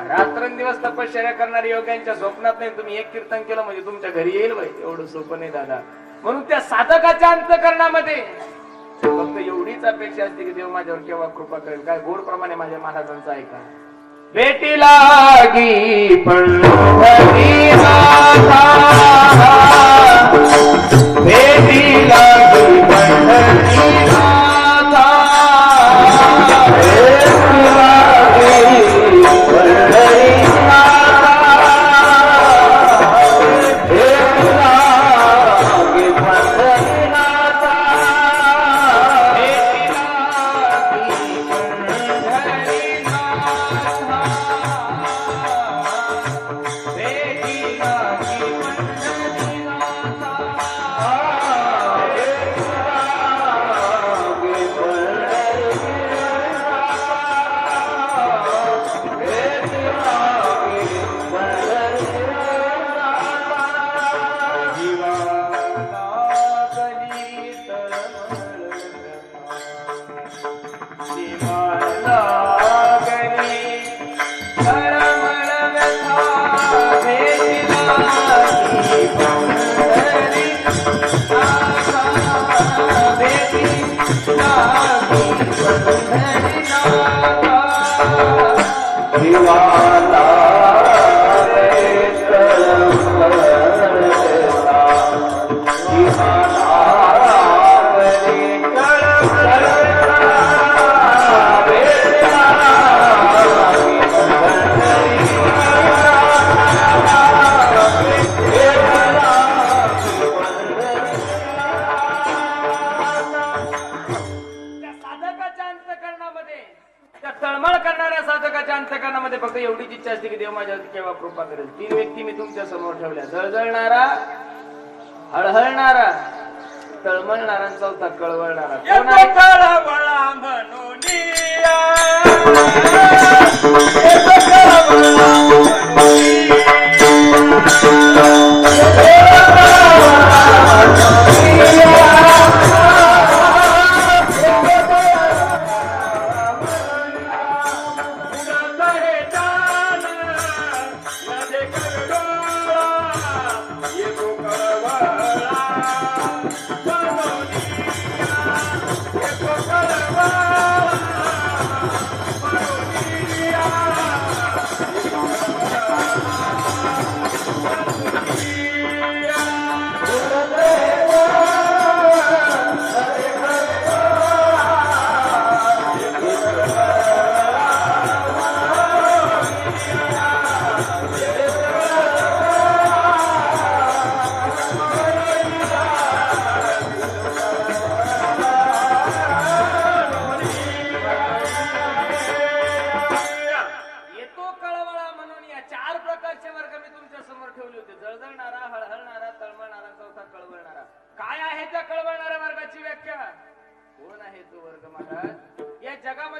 रात्रंदिवस तपश्चर्या करणारे योग्यांच्या स्वप्नात नाही. तुम्ही एक कीर्तन केलं म्हणजे तुमच्या घरी येईल बाई, एवढं सोपं नाही दादा. म्हणून त्या साधकाच्या अंतःकरणामध्ये फक्त एवढीच अपेक्षा असते की देव माझ्यावर केव्हा कृपा करेल. काय गोड प्रमाणे माझ्या महाराजांचं ऐका. भेटी लागी पंढरी नाथा, भेटी लागी पंढरी नाथा, भेटी लागी पंढरी नाथा, भेटी लागी पंढरी नाथा, भेटी लागी पंढरी नाथा, भेटी लागी पंढरी अंतःकरणामध्ये फक्त एवढीच इच्छा असते की देव माझ्यावर केव्हा कृपा करेल. 3 व्यक्ती मी तुमच्या समोर ठेवल्या. जळजळणारा, हळहळणारा, तळमळणारा, चौथा कळवळणारा. कोण आहे? कळवळा म्हणून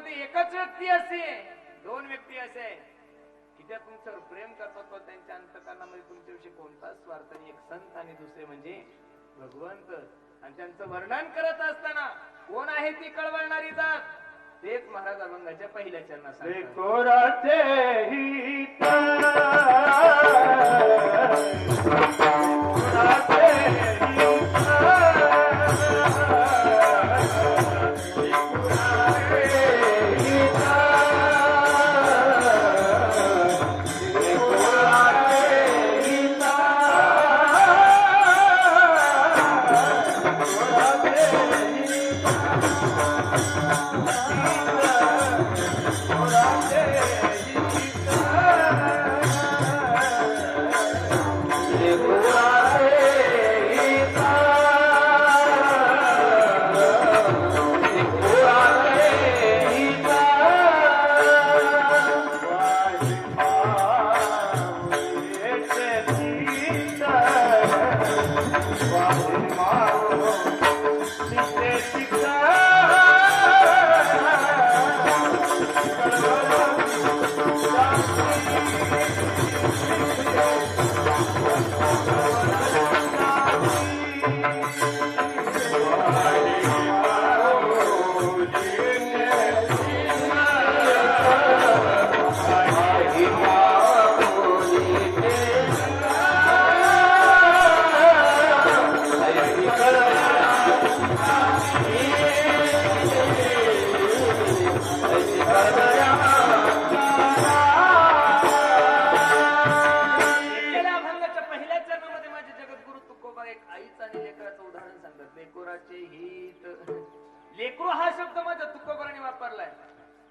एकच व्यक्ती असे, 2 व्यक्ती असे की त्या तुमच्यावर प्रेम करतात पण त्यांच्या अंतःकरणामध्ये तुमच्याविषयी कोणताच स्वार्थ नाही. एक संत आणि दुसरे म्हणजे भगवंत. आणि त्यांचं वर्णन करत असताना कोण आहे ती कळवळणारी जात, तेच महाराज अभंगाच्या पहिल्या चरणात लेकराचे हित. लेकरू हा शब्द माझ्या तुकोबराने वापरलाय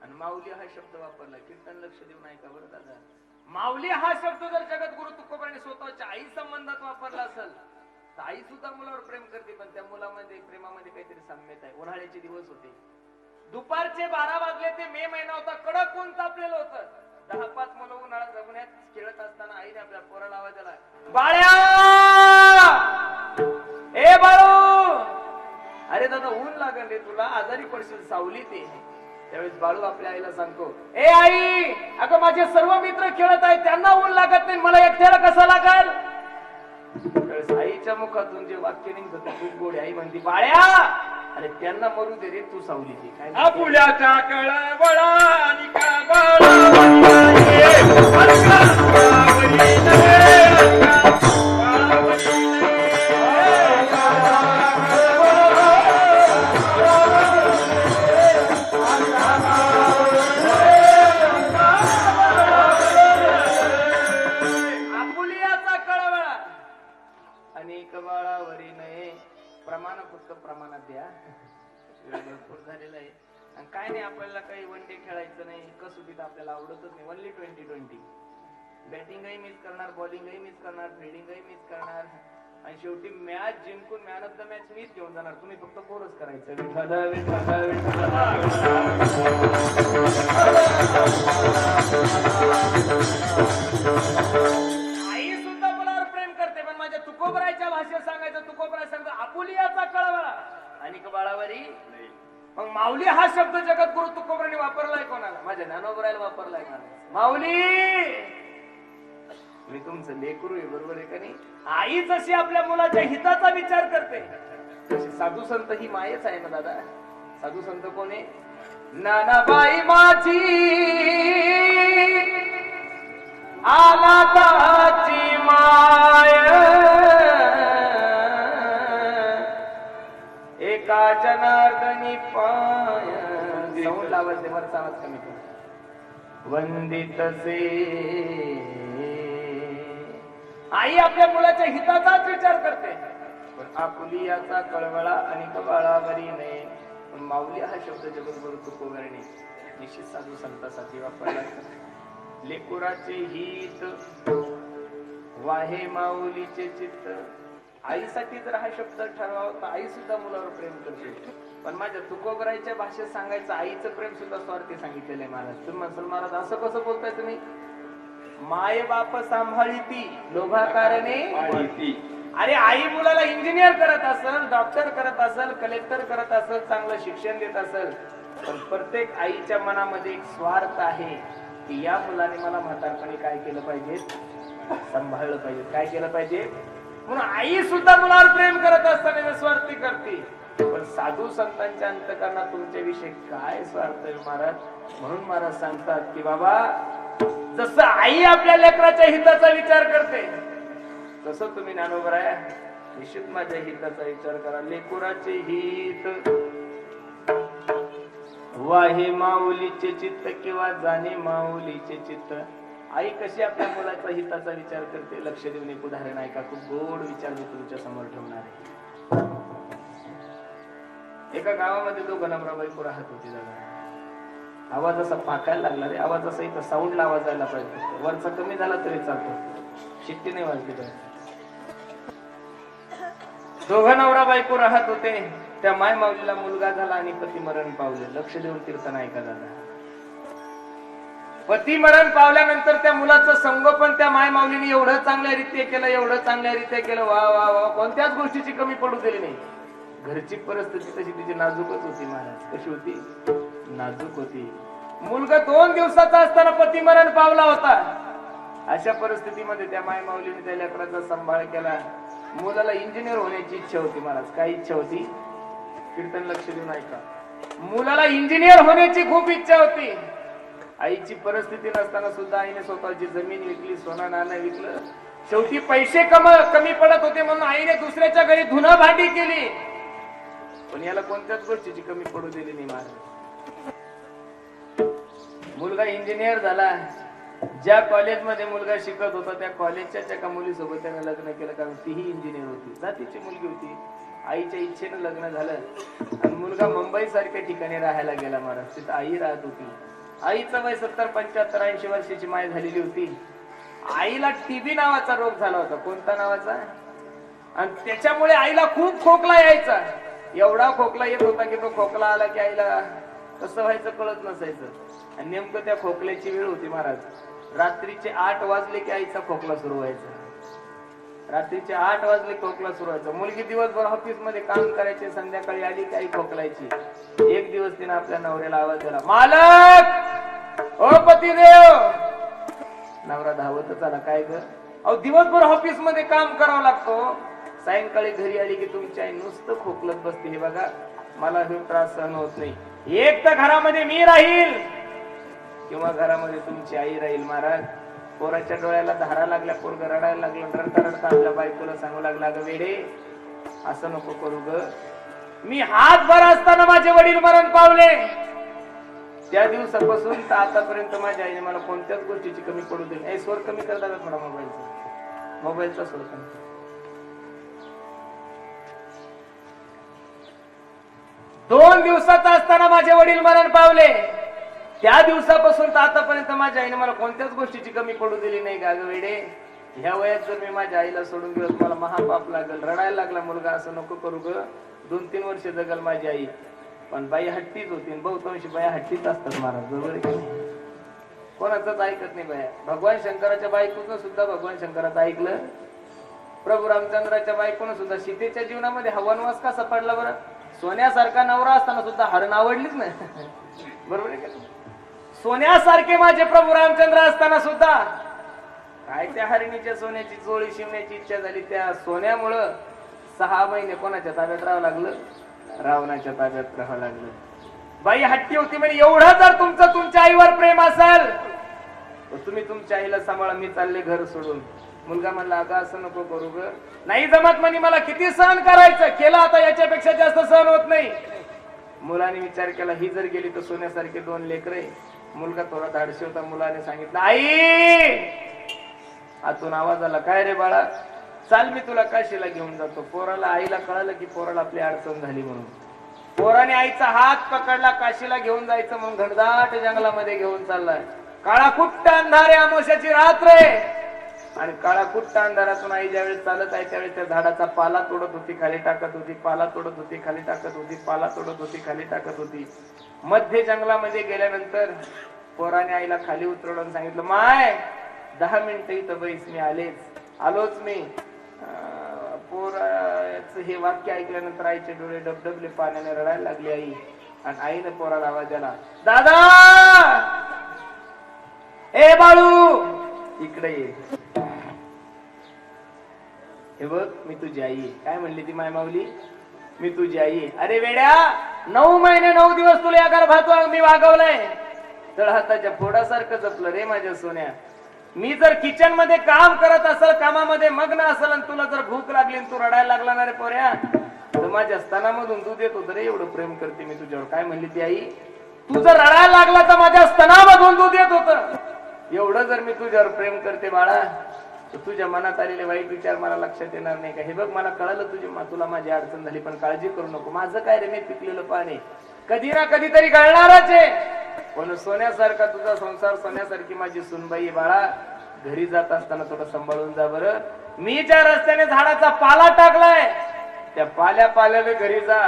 आणि माऊली हा शब्द वापरलाय. कीर्तन लक्ष देऊन ऐका बरं दादा. माऊली हा शब्द जर जगद्गुरु तुकोबराने स्वतःच्या आई संबंधात वापरला असेल तर आई सुद्धा मुलावर प्रेम करते, पण त्या मुलामध्ये प्रेमामध्ये काहीतरी साम्यता आहे. उन्हाळ्याचे दिवस होते, दुपारचे 12 वाजले, ते मे महिना होता, कडक ऊन तापलेलं होतं. 10-5 मुलं उन्हाळ्यात जगण्यात खेळत असताना आईने आपल्या पोराला आवाज दिला, बाळ्या ए बाळू. अरे दादा ऊन लागल रे तुला, आजारी पडशील, सावली ते. त्यावेळेस बाळू आपल्या आईला सांगतो, ए आई, अगं माझे सर्व मित्र खेळत आहेत, त्यांना ऊन लागत नाही, मला एकट्याला कसं लागल. त्यावेळेस आईच्या मुखातून जे वाक्य निघतं ते खूप गोड. आई म्हणते, बाळ्या अरे त्यांना मरू दे रे, तू सावली ती. काय आपुल्याचा कळवळा आणि आपुलियाचा कळवळा आणि कबाळावरी नये. प्रमाण फक्त प्रमाणात द्या. भरपूर झालेलं आहे आणि काय नाही, आपल्याला काही वन डे खेळायचं नाही, कसोटीत आपल्याला आवडतच नाही. ओनली 20-20. बॅटिंगही मिस करणार, बॉलिंगही मिस करणार, फिल्डिंगही मिस करणार आणि शेवटी मॅच जिंकून मॅन ऑफ द मॅच मीच घेऊन जाणार. तुम्ही फक्त कोरच करायचं, आई सुद्धा मुलावर प्रेम करते, पण माझ्या तुकोबराच्या भाषेत सांगायचं, तुकोबरा सांगतो आपुलियाचा कळवळा आणि बाळावरी. मग माऊली हा शब्द जगद्गुरु तुकोबराने वापरलाय कोणाला? माझ्या ज्ञानोबराला वापरलाय. माऊली मी तुमचं लेकरू आहे, बरोबर आहे का नाही? आई जशी आपल्या मुलाच्या हिताचा विचार करते तशी साधू संत ही मायच आहे ना दादा. साधू संत कोण आहे? नानाबाई माझी अनाथाची माय, एका जनार्दनी पाय. साऊंड लावायचे, मला आवाज कमी कर. वंदित से आई आपल्या मुलाच्या हिताचाच विचार करते, पण आपुलियाचा कळवळा आणि कबाळावरी नाही. पण माऊली हा शब्द जगद्गुरु तुकोबराने निश्चित साधू संतांसाठी वापरला. लेकुराचे हित वाहे माऊलीचे चित्त. आईसाठी जर हा शब्द ठरवावा तर आई सुद्धा मुलावर प्रेम करते, पण माझ्या तुकोबराच्या भाषेत सांगायचं आईचं प्रेम सुद्धा स्वार्थी सांगितलेलं आहे महाराज. तुम्ही म्हणसाल महाराज असं कसं बोलताय तुम्ही? माय बाप सांभाळीती लोभा कारणे. अरे आई मुलाला इंजिनियर करत असेल, डॉक्टर करत असेल, कलेक्टर करत असेल, चांगलं शिक्षण देत असेल, पण प्रत्येक आईच्या मनामध्ये एक स्वार्थ आहे की या मुलाने मला म्हातारपणी काय केलं पाहिजे? सांभाळलं पाहिजे. काय केलं पाहिजे? म्हणून आई सुद्धा मुलावर प्रेम करत असताना स्वार्थी करते, पण साधू संतांच्या अंतकरणात तुमच्याविषयी काय स्वार्थ आहे महाराज? म्हणून महाराज सांगतात की बाबा जसं आई आपल्या लेकराच्या हिताचा विचार करते तसं तुम्ही ज्ञानोबा आहे निश्चित माझ्या हिताचा विचार करा. लेकुराचे हित वाहे माऊलीचे चित्त किंवा जाणे माऊलीचे चित्त. आई कशी आपल्या मुलाचा हिताचा विचार करते लक्ष देऊन एक उदाहरण ऐका. खूप गोड विचार मी तुमच्या समोर ठेवणार आहे. एका गावामध्ये दोघं नवरा बायको राहत होती. दादा आवाज असा पाकायला लागला रे. आवाज असा इथं साऊंडला आवाज यायला पाहिजे. वरचा कमी झाला तरी चालतो, शिट्टी नाही वाजली पाहिजे. दोघं नवरा बायको राहत होते. त्या माय माऊलीला मुलगा झाला आणि पती मरण पावले. लक्ष देऊन कीर्तन ऐका दादा. पती मरण पावल्यानंतर त्या मुलाचं संगोपन त्या माय माऊलीने एवढं चांगल्या रीत्या केलं, एवढं चांगल्या रीत्या केलं, वा वा वा, कोणत्याच गोष्टीची कमी पडू दिली नाही. घरची परिस्थिती तशी तिची नाजूकच होती महाराज. कशी होती? नाजूक होती. मुलगा 2 दिवसाचा असताना पती मरण पावला होता. अशा परिस्थितीमध्ये त्या माय माऊलीने त्या लेकराचा सांभाळ केला. मुलाला इंजिनियर होण्याची इच्छा होती महाराज. काय इच्छा होती? कीर्तन लक्ष देऊन ऐका. मुलाला इंजिनियर होण्याची खूप इच्छा होती. आईची परिस्थिती नसताना सुद्धा आईने स्वतःची जमीन विकली, सोना नाणं विकलं. शेवटी पैसे कमी पडत होते म्हणून आईने दुसऱ्याच्या घरी धुणं भांडी केली, पण याला कोणत्याच गोष्टीची कमी पडू दिली नाही महाराज. मुलगा इंजिनियर झाला. ज्या कॉलेजमध्ये मुलगा शिकत होता त्या कॉलेजच्या एका मुलीसोबत त्याने लग्न केलं, कारण तीही इंजिनियर होती, जातीची मुलगी होती. आईच्या इच्छेनं लग्न झालं आणि मुलगा मुंबई सारख्या ठिकाणी राहायला गेला महाराज. तिथं आई राहत होती. आईचं वय 70, 75, 80 वर्षाची माय झालेली होती. आईला टीबी नावाचा रोग झाला होता. कोणता नावाचा? आणि त्याच्यामुळे आईला खूप खोकला यायचा. एवढा खोकला येत होता की तो खोकला आला की आईला कसं व्हायचं कळत नसायचं. आणि नेमकं त्या खोकल्याची वेळ होती महाराज. रात्रीचे 8 वाजले की आईचा खोकला सुरू व्हायचा. रात्रीचे 8 वाजले खोकला सुरू व्हायचा. मुलगी दिवसभर ऑफिस मध्ये काम करायचे, संध्याकाळी आली की आई खोकलायची. एक दिवस तिने आपल्या नवऱ्याला आवाज दिला, मालक ओ पतिदेव. नवरा धावतच आला, काय ग? अहो दिवसभर ऑफिस मध्ये काम करावं लागतो, सायंकाळी घरी आली की तुमची आई नुसतं खोकलत बसते. हे बघा मला हे त्रास सहन होत नाही. एक तर घरामध्ये मी राहील किंवा घरामध्ये तुमची आई राहील. महाराज पोराच्या डोळ्याला धारा लागल्या, पोरग रडायला लागलं. रडता रडता आपल्या बायकोला सांगू लागला, ग वेडे असं नको करू ग. मी हात भर असताना माझे वडील मरण पावले. त्या दिवसापासून तर आतापर्यंत माझ्या आईने मला कोणत्याच गोष्टीची कमी पडू दिली नाही. स्वर कमी करतात थोडा मोबाईलचा स्वर कमी. 2 दिवसाचा असताना माझे वडील मरण पावले. त्या दिवसापासून तर आतापर्यंत माझ्या आईने मला कोणत्याच गोष्टीची कमी पडू दिली नाही. का ग वेडे, ह्या वयात जर मी माझ्या आईला सोडून गेलो मला महापाप लागल. रडायला लागला मुलगा, असं नको करू ग. 2-3 वर्ष जगल माझी आई. पण बाई हट्टीच होती. बहुतांशी बाया हट्टीच असतात महाराज, बरोबर आहे का नाही? कोणाचंच ऐकत नाही बाया. भगवान शंकराच्या बायकोनं सुद्धा भगवान शंकराचं ऐकलं. प्रभू रामचंद्राच्या बायकोनं सुद्धा सीतेच्या जीवनामध्ये हा वनवास कसा पडला बरं? सोन्यासारखा नवरा असताना सुद्धा हरण आवडलीच नाही, बरोबर आहे का? सोन्यासारखे माझे प्रभू रामचंद्र असताना सुद्धा काय त्या हरणीच्या सोन्याची चोळी शिवण्याची इच्छा झाली. त्या सोन्यामुळं 6 महिने कोणाच्या ताब्यात राहावं लागलं? रावणाच्या ताब्यात राहावं लागलं. बाई हट्टी होती म्हणजे एवढं जर तुमचं तुमच्या आईवर प्रेम असेल तर तुम्ही तुमच्या आईला सांभाळा, मी चालले घर सोडून. मुलगा म्हणला, अगं असं नको करू ग. नाही जमत म्हणे, मला किती सहन करायचं, केलं आता याच्यापेक्षा जास्त सहन होत नाही. मुलाने विचार केला, ही जर गेली तर सोन्यासारखे 2 लेकरे. मुलगा थोडा धाडशी होता. मुलाने सांगितलं, आई. आतून आवाज आला, काय रे बाळा, चाल मी तुला काशीला घेऊन जातो. पोराला आईला कळालं की पोराला आपली अडचण झाली म्हणून पोराने आईचा हात पकडला. काशीला घेऊन जायचं म्हणून घनदाट जंगलामध्ये घेऊन चाललाय. काळाकुट्ट अंधारे, अमावस्याची रात्र आहे. आणि काळाकुट्ट अंधारातून आई ज्यावेळेस चालत आहे त्यावेळेस त्या झाडाचा पाला तोडत होती, खाली टाकत होती, पाला तोडत होती, खाली टाकत होती, पाला तोडत होती, खाली टाकत होती. मध्य जंगलामध्ये गेल्यानंतर पोराने आईला खाली उतरवलं, सांगितलं, माय 10 मिनिटं इथं बैस, मी आलोच मी. पोराचं हे वाक्य ऐकल्यानंतर आईचे डोळे डबडबले, पाण्याने रडायला लागली आई. आणि आईने पोराला आवाज दिला, दादा ए बाळू इकडे ये. हे बघ मी तुझी आई आहे. काय म्हणली ती माय माऊली? मी तुझी आई आहे. अरे वेड्या, 9 महिने 9 दिवस तुला या गर्भात मी वागवलंय. तळहाताच्या फोडासारखं जपलं रे माझ्या सोन्या. मी जर किचन मध्ये काम करत असेल, कामामध्ये मग्न असेल आणि तुला जर भूक लागली आणि तू रडायला लागला ना रे पोऱ्या, तर माझ्या स्तनामधून दूध येत होतं रे. एवढं प्रेम करते मी तुझ्यावर. काय म्हणली ती आई? तू जर रडायला लागला तर माझ्या स्तनामधून दूध येत होतं. एवढं जर मी तुझ्यावर प्रेम करते बाळा, तर तुझ्या मनात आलेले वाईट विचार मला लक्षात येणार नाही का? हे बघ मला कळालं तुला माझी अडचण झाली, पण काळजी करू नको. माझं काय रे, मी पिकलेलं पाणी कधी ना कधीतरी गळणारच आहे. पण सोन्यासारखा तुझा संसार, सोन्यासारखी माझी सुनबाई बाळा. घरी जात असताना थोडं सांभाळून जा बरं. मी ज्या रस्त्याने झाडाचा पाला टाकलाय त्या पाल्याने घरी जा.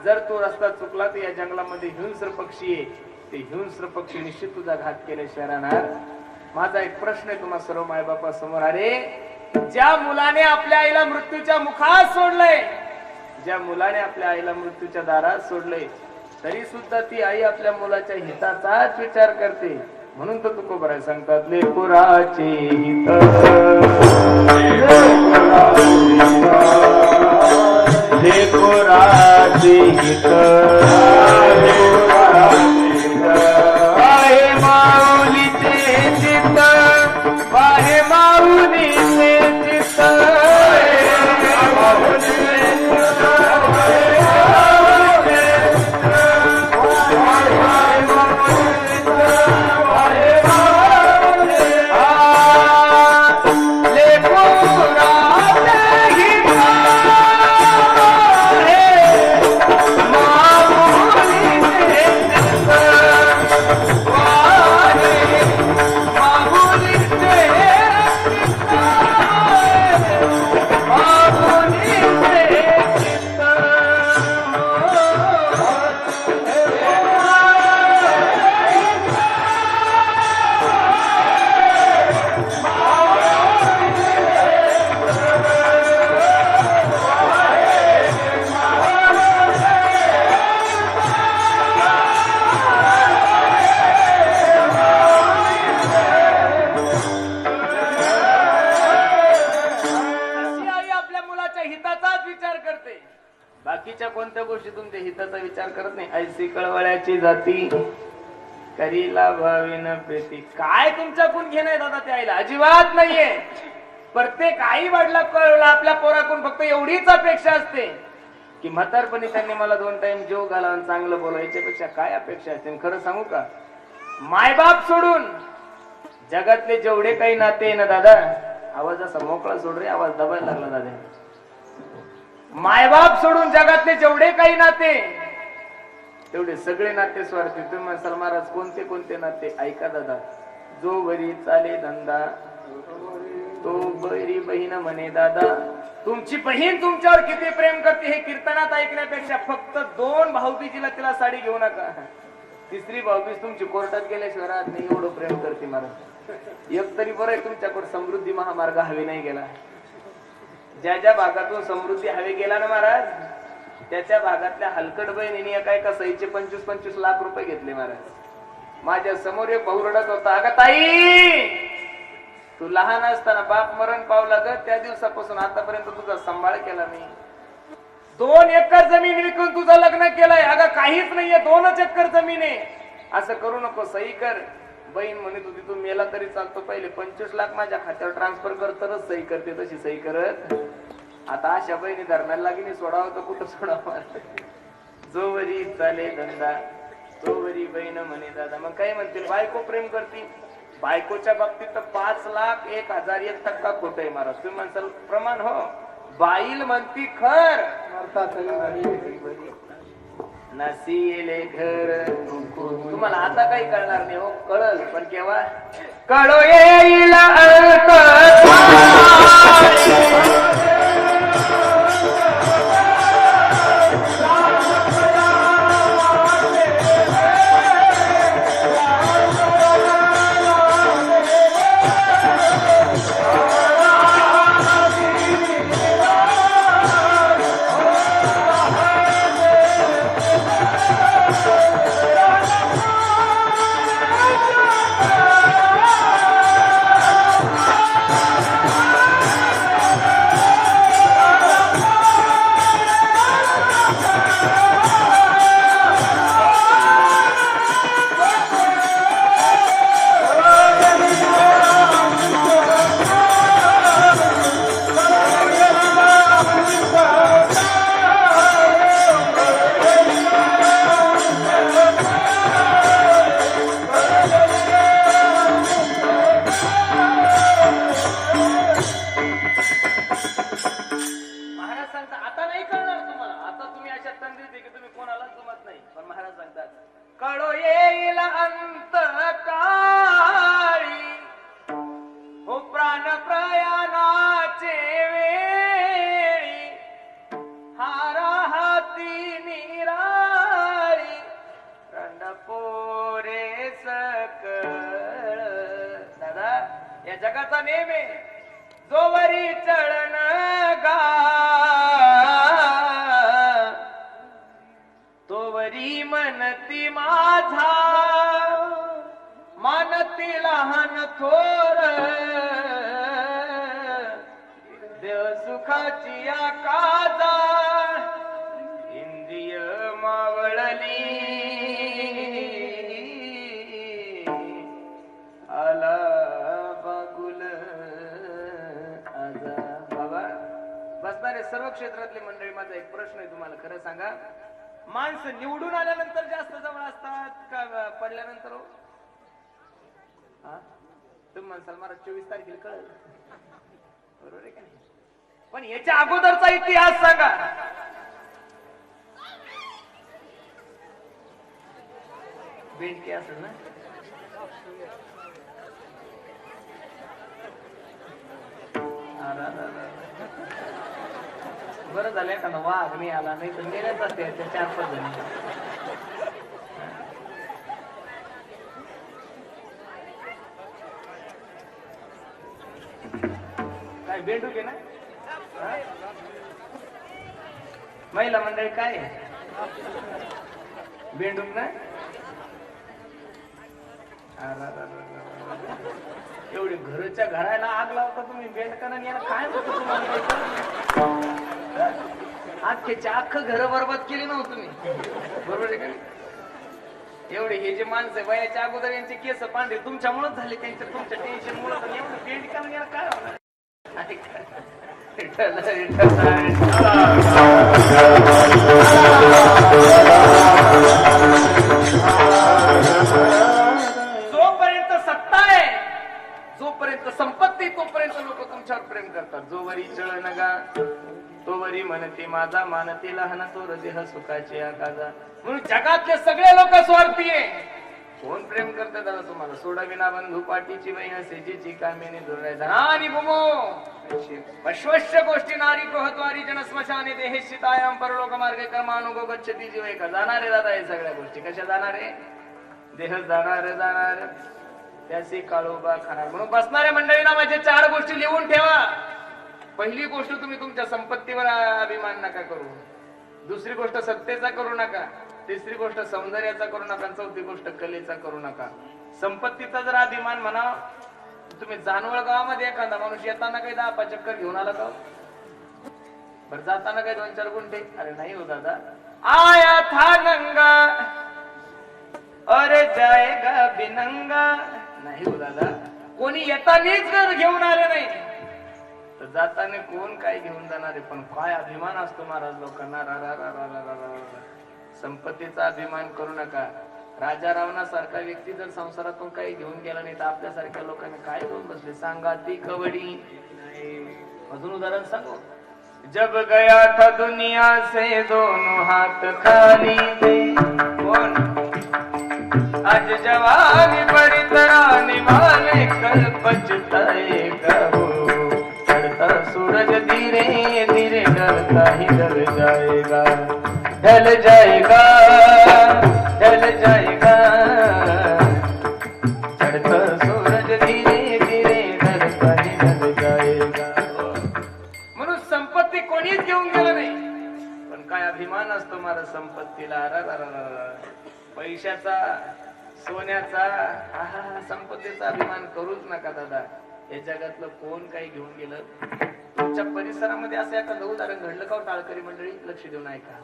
जर तो रस्ता चुकला तर या जंगलामध्ये हिंस्र पक्षी आहे, ते हिंस्र पक्षी निश्चित तुझा घात केल्याशिवाय राहणार. माझा एक प्रश्न आहे तुम्हा सर्व मायबापा समोर. अरे ज्या मुलाने आपल्या आईला मृत्यूच्या मुखात सोडलंय, ज्या मुलाने आपल्या आईला मृत्यूच्या दारात सोडलंय, तरी सुद्धा ती आई आपल्या मुलाच्या हिताचाच विचार करते. म्हणून तर तुकोबराय सांगतात, लेकराचे हित, लेकराचे हित आहे माऊलीचे चित्त, आहे माऊलीचे चित्त. पक्षी तुमच्या हिताचा विचार करत नाही. ऐसी कळवळ्याची जाती करीला भावीन प्रीती. काय तुमच्याकडून घेणं दादा त्या आईला अजिबात नाहीये. प्रत्येक आई वडिला कळवला आपल्या पोराकडून फक्त एवढीच अपेक्षा असते की म्हातारपणी त्यांनी मला 2 टाइम जेव घालावून चांगलं बोलावं. याच्यापेक्षा काय अपेक्षा असते. खरं सांगू का, मायबाप सोडून जगातले जेवढे काही नाते ना दादा, आवाज असा मोकळा सोड रे, आवाज दबायला लागला दादा. मायबाप सोडून जगातले जेवढे काही नाते, तेवढे सगळे नाते स्वार्थी. तुम्ही म्हणसाल महाराज कोणते कोणते नाते? ऐका दादा. जो वरी चाले धंदा तो बरी बहीण म्हणे दादा. तुमची बहीण तुमच्यावर किती प्रेम करते हे कीर्तनात ऐकण्यापेक्षा फक्त 2 भाऊबीजीला तिला साडी घेऊ नका. 3री भाऊबीज तुमची कोर्टात गेल्याशिवाय राहत नाही, एवढं प्रेम करते महाराज. एक तरी बरं आहे तुमच्याकडे समृद्धी महामार्ग हवे नाही गेला. ज्या ज्या भागातून समृद्धी हवे गेला ना महाराज, त्याच्या भागातल्या हलकट बहिणीने एका सहीचे 25-25 लाख रुपये घेतले महाराज. माझ्या समोर एक भाऊ रडत होता. अगं ताई, तू लहान असताना बाप मरण पावला ग, त्या दिवसापासून आतापर्यंत तुझा सांभाळ केला मी. 2 एकर जमीन विकून तुझं लग्न केलंय. अगं काहीच नाहीये, 2च एकर जमीन आहे. असं करू नको, सही कर. बहीण म्हणत होती तू मेला तरी चालतो, पहिले 25 लाख माझ्या खात्यावर ट्रान्सफर कर तरच सही करते. तशी सही करत आता अशा बहिणी धरणाला लागली. सोडावं तर कुठं सोडावं. जो वरी चाले धंदा तो वरी बहीण म्हणे दादा. मग काय म्हणतील, बायको प्रेम करती. बायकोच्या बाबतीत तर 5 लाख 1,001% खोट आहे महाराज. तुम्ही म्हणसाल प्रमाण हो, बाईल म्हणती खर नसीले घर. तुम्हाला आता काही कळणार नाही हो, कळल पण केव्हा कळो येईल. कळो येईल अंत काळी हो प्राण प्रयाणाचे वेळी हारा हाती निराळी रणपोरे सकळ. दादा या जगाचा नेम आहे, जोवरी चळण गा तोवरी मनती माझा मानती लहान थोर देव सुखाची या काजा इंद्रिय मावळली आला बागुल आजा. बाबा बसणारे सर्व क्षेत्रातले मंडळी, माझा एक प्रश्न आहे तुम्हाला, खरं सांगा, माणसं निवडून आल्यानंतर जास्त जवळ असतात का पडल्यानंतर? तुम्ही म्हणसाल मला 24 तारखेला कळलं, बरोबर आहे का नाही? पण याच्या अगोदरचा इतिहास सांगा. बेंडके असेल ना? बरं झालंय का ना वाघ नाही आला, नाही तर मेल्याच असते 4-5 जण. काय बेंडूक आहे ना? महिला मंडळी काय बेंडूक ना? एवढी घरच्या घराला आग लावता तुम्ही, बेंडकाना याला काय म्हणतो तुम्हाला? अख्खेच्या अख्खं घर बरबाद केली नव्हतं तुम्ही, बरोबर आहे का नाही? एवढे हे जे माणसं आहे, वयाच्या अगोदर यांचे केस पांढरे तुमच्यामुळेच झाले, तुमच्या टेन्शन मुळे एवढं पेंट करून याला काय होणार? विठ्ठल, विठ्ठल, जोपर्यंत सत्ता आहे, जोपर्यंत संपत्ती, तोपर्यंत लोक तुमच्यावर प्रेम करतात. जो वरी चळ नगा तो वरी म्हणते माझा, मानते लहान तो देह सुखाचे आकाजा. म्हणून जगातले सगळे लोक स्वार्थी आहे. कोण प्रेम करते दादा तुम्हाला? सोडा विना बंधू पाठीची बाई असे जिची कामिनी दुरायचा आणि बुमो अश्वश्य गोष्टी नारी कहत्वारी जन स्मशाने देहेशितायाम परलोक मार्गे कर्मानुगो गच्छती जीव का. जाणार आहे दादा हे सगळ्या गोष्टी. कशा जाणार आहे? देह जाणार त्याची काळोबा खाणार. म्हणून बसणाऱ्या मंडळींना माझे 4 गोष्टी लिहून ठेवा. पहिली गोष्ट, तुम्ही तुमच्या संपत्तीवर अभिमान नका करू. दुसरी गोष्ट, सत्तेचा करू नका. तिसरी गोष्ट, सौंदर्याचा करू नका. चौथी गोष्ट, कलेचा करू नका. संपत्तीचा जर अभिमान म्हणा, तुम्ही जानवळ गावामध्ये एखादा माणूस येताना काही 10 चक्कर घेऊन आला का? बरं, जाताना काही 2-4 गुंठे? अरे नाही हो दादा. आया था नंगा अरे जाएगा बिनंगा. नाही हो दादा. कोणी येतानीच जर घेऊन आले नाही तर जाताना कोण काय घेऊन जाणार आहे? पण काय अभिमान असतो महाराज लोकांना. संपत्तीचा अभिमान करू नका. राजा रावणासारखा व्यक्ती जर संसारातून काही घेऊन गेला नाही तर आपल्यासारख्या लोकांनी काय घेऊन बसले? सांगा ती कवडी. अजून उदाहरण सांगू. जब गया था दुनिया से दोनों हाथ खाली थे. कौन? आज जवानी बड़ी तरह निभाले कल पछताएगा वो. चढ़ता सूरज धीरे धीरे ढलता ही ढल जाएगा. ढल जाएगा, ढल जाएगा. चढ़ता सूरज धीरे धीरे ढलता ही ढल जाएगा. म्हणून संपत्ती कोणीच घेऊन गेलं नाही, पण काय अभिमान असतो मला संपत्तीला. पैशाचा, सोन्याचा, संपत्तीचा अभिमान करूच नका दादा. या जगातलं कोण काही घेऊन गेलं? तुमच्या परिसरामध्ये असं एखादं उदाहरण घडलं का टाळकरी मंडळी? लक्ष देऊन ऐका.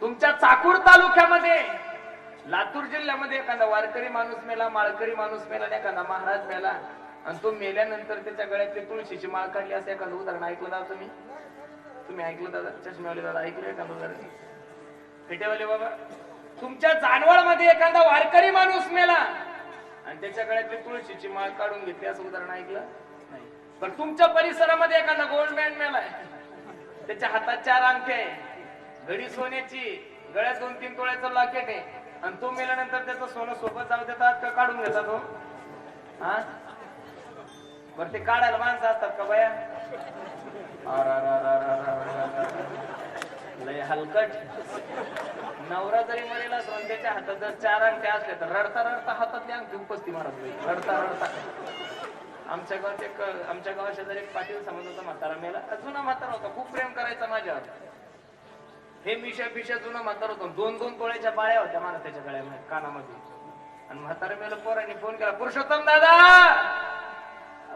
तुमच्या चाकूर तालुक्यामध्ये, लातूर जिल्ह्यामध्ये एखादा वारकरी माणूस मेला, माळकरी माणूस मेला, एखादा महाराज मेला आणि तो मेल्यानंतर त्याच्या गळ्यातली तुळशीची माळ काढली, असं एखादं उदाहरण ऐकलं दादा तुम्ही? तुम्ही ऐकलं दादा? चष्मेवाले दादा ऐकलं एखादं उदाहरण? फेटेवाले बाबा, तुमच्या जानवळमध्ये एखादा वारकरी माणूस मेला आणि त्याच्या गळ्यातली तुळशीची माळ काढून घेतली, असं उदाहरण ऐकलं नाही? पण तुमच्या परिसरामध्ये एखादा गोल्डमॅन मेलाय, त्याच्या हातात 4 अंगठे आहे, घडी सोन्याची, गळ्यात 2-3 तोळ्याचं लॉकेट आहे आणि तो मेल्यानंतर त्याचं सोनं सोबत जाऊ देतात का काढून घेतात हो? हा, बरं ते काढायला माणसं असतात का बाया? लय हलकट. नवरा जरी मरेला असला त्याच्या हातात जर 4 अंगठे असले तर रडता रडता हातातली अंगठी उपस्ती मारत नाही, रडता रडता. आमच्या गावात शेजारी एक पाटील समाजाचा म्हातारा मेला. जुना म्हातारा होता, खूप प्रेम करायचा माझ्यावर. हे मिशा जुना म्हातारा होता. 2-2 तोळ्याच्या बाळ्या होत्या मला त्याच्या गळ्यामध्ये, कानामध्ये. आणि म्हातारा मेला, पोरांनी फोन केला, पुरुषोत्तम दादा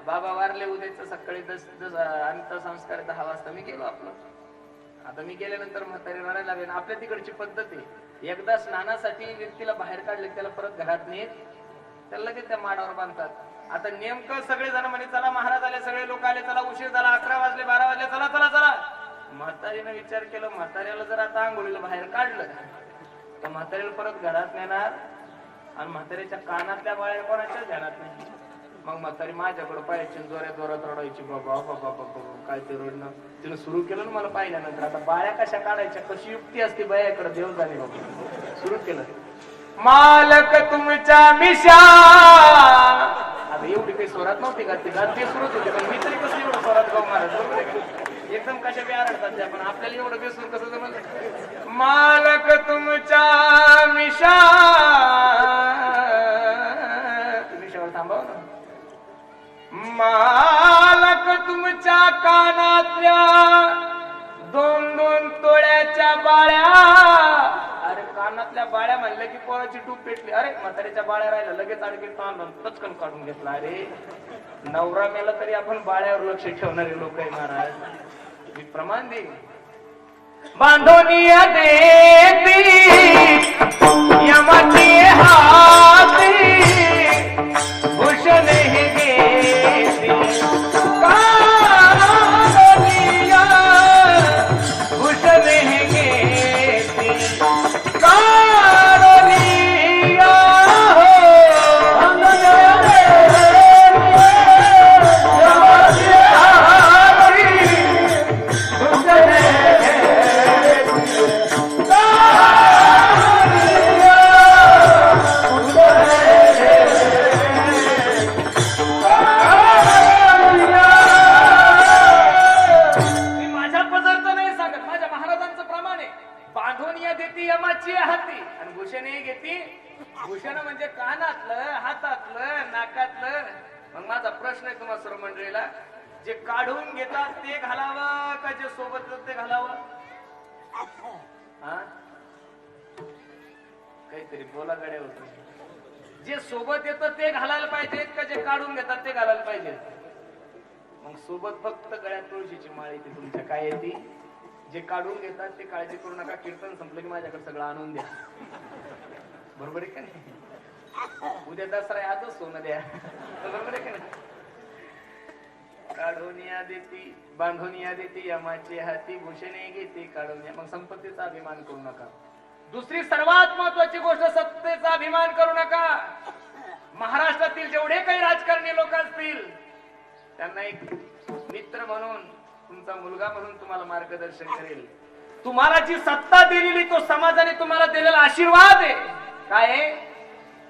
बाबा वारले, उद्याचं सकाळी 10 अंत्यसंस्कार 10 वाजता. मी गेलो आपलं. आता मी गेल्यानंतर म्हातारी रडायला लागली. आपल्या तिकडची पद्धत आहे, एकदा स्नानासाठी व्यक्तीला बाहेर काढले त्याला परत घरात नेत, त्याला लगेच त्या माडावर बांधतात. आता नेमकं सगळे जण म्हणे चला महाराज आले, सगळे लोक आले, चला उशीर झाला, 11 वाजले, 12 वाजले, चला चला चला. म्हातारीने विचार केला, म्हाताऱ्याला जर आता आंघोळीला बाहेर काढलं तर म्हातारीला परत घरात नेणार आणि म्हातारीच्या कानातल्या बाळ्या कोणाच्याच ध्यानात नाही. मग म्हातारी माझ्याकडे पाहायची, जोरात रडायची. बाबा बाबा बाबा काय ते रडणं. तिनं सुरू केलं ना मला पाहिल्यानंतर. आता बाळ्या कशा काढायच्या, कशी युक्ती असते बायाकडे, देव जाणे बाबा. सुरू केलं, मालक तुमच्या मिशा. आता एवढी काही स्वरात नव्हती का ती, ते सुरूच होते, पण मी तरी कसं एवढं स्वरात गाव महाराज एकदम कशा बी आरडतात त्या, पण आपल्याला एवढं बेसूर कसं जमलं? मालक तुमच्या मिशा. मिशावर थांबाव ना. मालक तुमच्या कानातल्या 2-2 तोळ्याच्या बाळ्या. अरे कानातल्या बाळ्या म्हणलं की पोराची टूप पेटली. अरे म्हातारीच्या बाळ्या राहिल्या, लगेच अडके पचकन काढून घेतला. अरे नवरा मेला तरी आपण बाळ्यावर लक्ष ठेवणारे लोक आहे महाराज. मी प्रमाण देईन. बांधोनिया देती यमाची हाती भूषण हे घेती कारोनिया भूषण हे घेती कारोनिया हो यमाची हाती भूषण हे भूषण म्हणजे कानातलं हातातलं नाकातलं. मग माझा प्रश्न आहे तुम्हाला सर्व मंडळीला, जे काढून घेतात ते घालावं का जे सोबत ते घालावं? हा काहीतरी बोला गड्या होत. जे सोबत येतं ते घालायला पाहिजेत का जे काढून घेतात ते घालायला पाहिजेत? मग सोबत फक्त गळ्यात तुळशीची माळ येते तुमच्या. काय येते? जे काढून घेतात ते काळजी करू नका, कीर्तन संपलं की माझ्याकडे सगळं आणून द्या. बरोबर आहे का नाही? उद्या दसरा आहे, आजच सोनं द्या. बरोबर आहे का नाही? काढून या देती बांधून या देती यमाची हाती भूषणे घेते काढून या. मग संपत्तीचा अभिमान करू नका. दुसरी सर्वात महत्वाची गोष्ट, सत्तेचा अभिमान करू नका. महाराष्ट्रातील जेवढे काही राजकारणी लोक असतील त्यांना एक मित्र म्हणून, तुमचा मुलगा म्हणून तुम्हाला मार्गदर्शन करेल. तुम्हाला जी सत्ता दिलेली तो समाजाने तुम्हाला दिलेला आशीर्वाद आहे. काय आहे?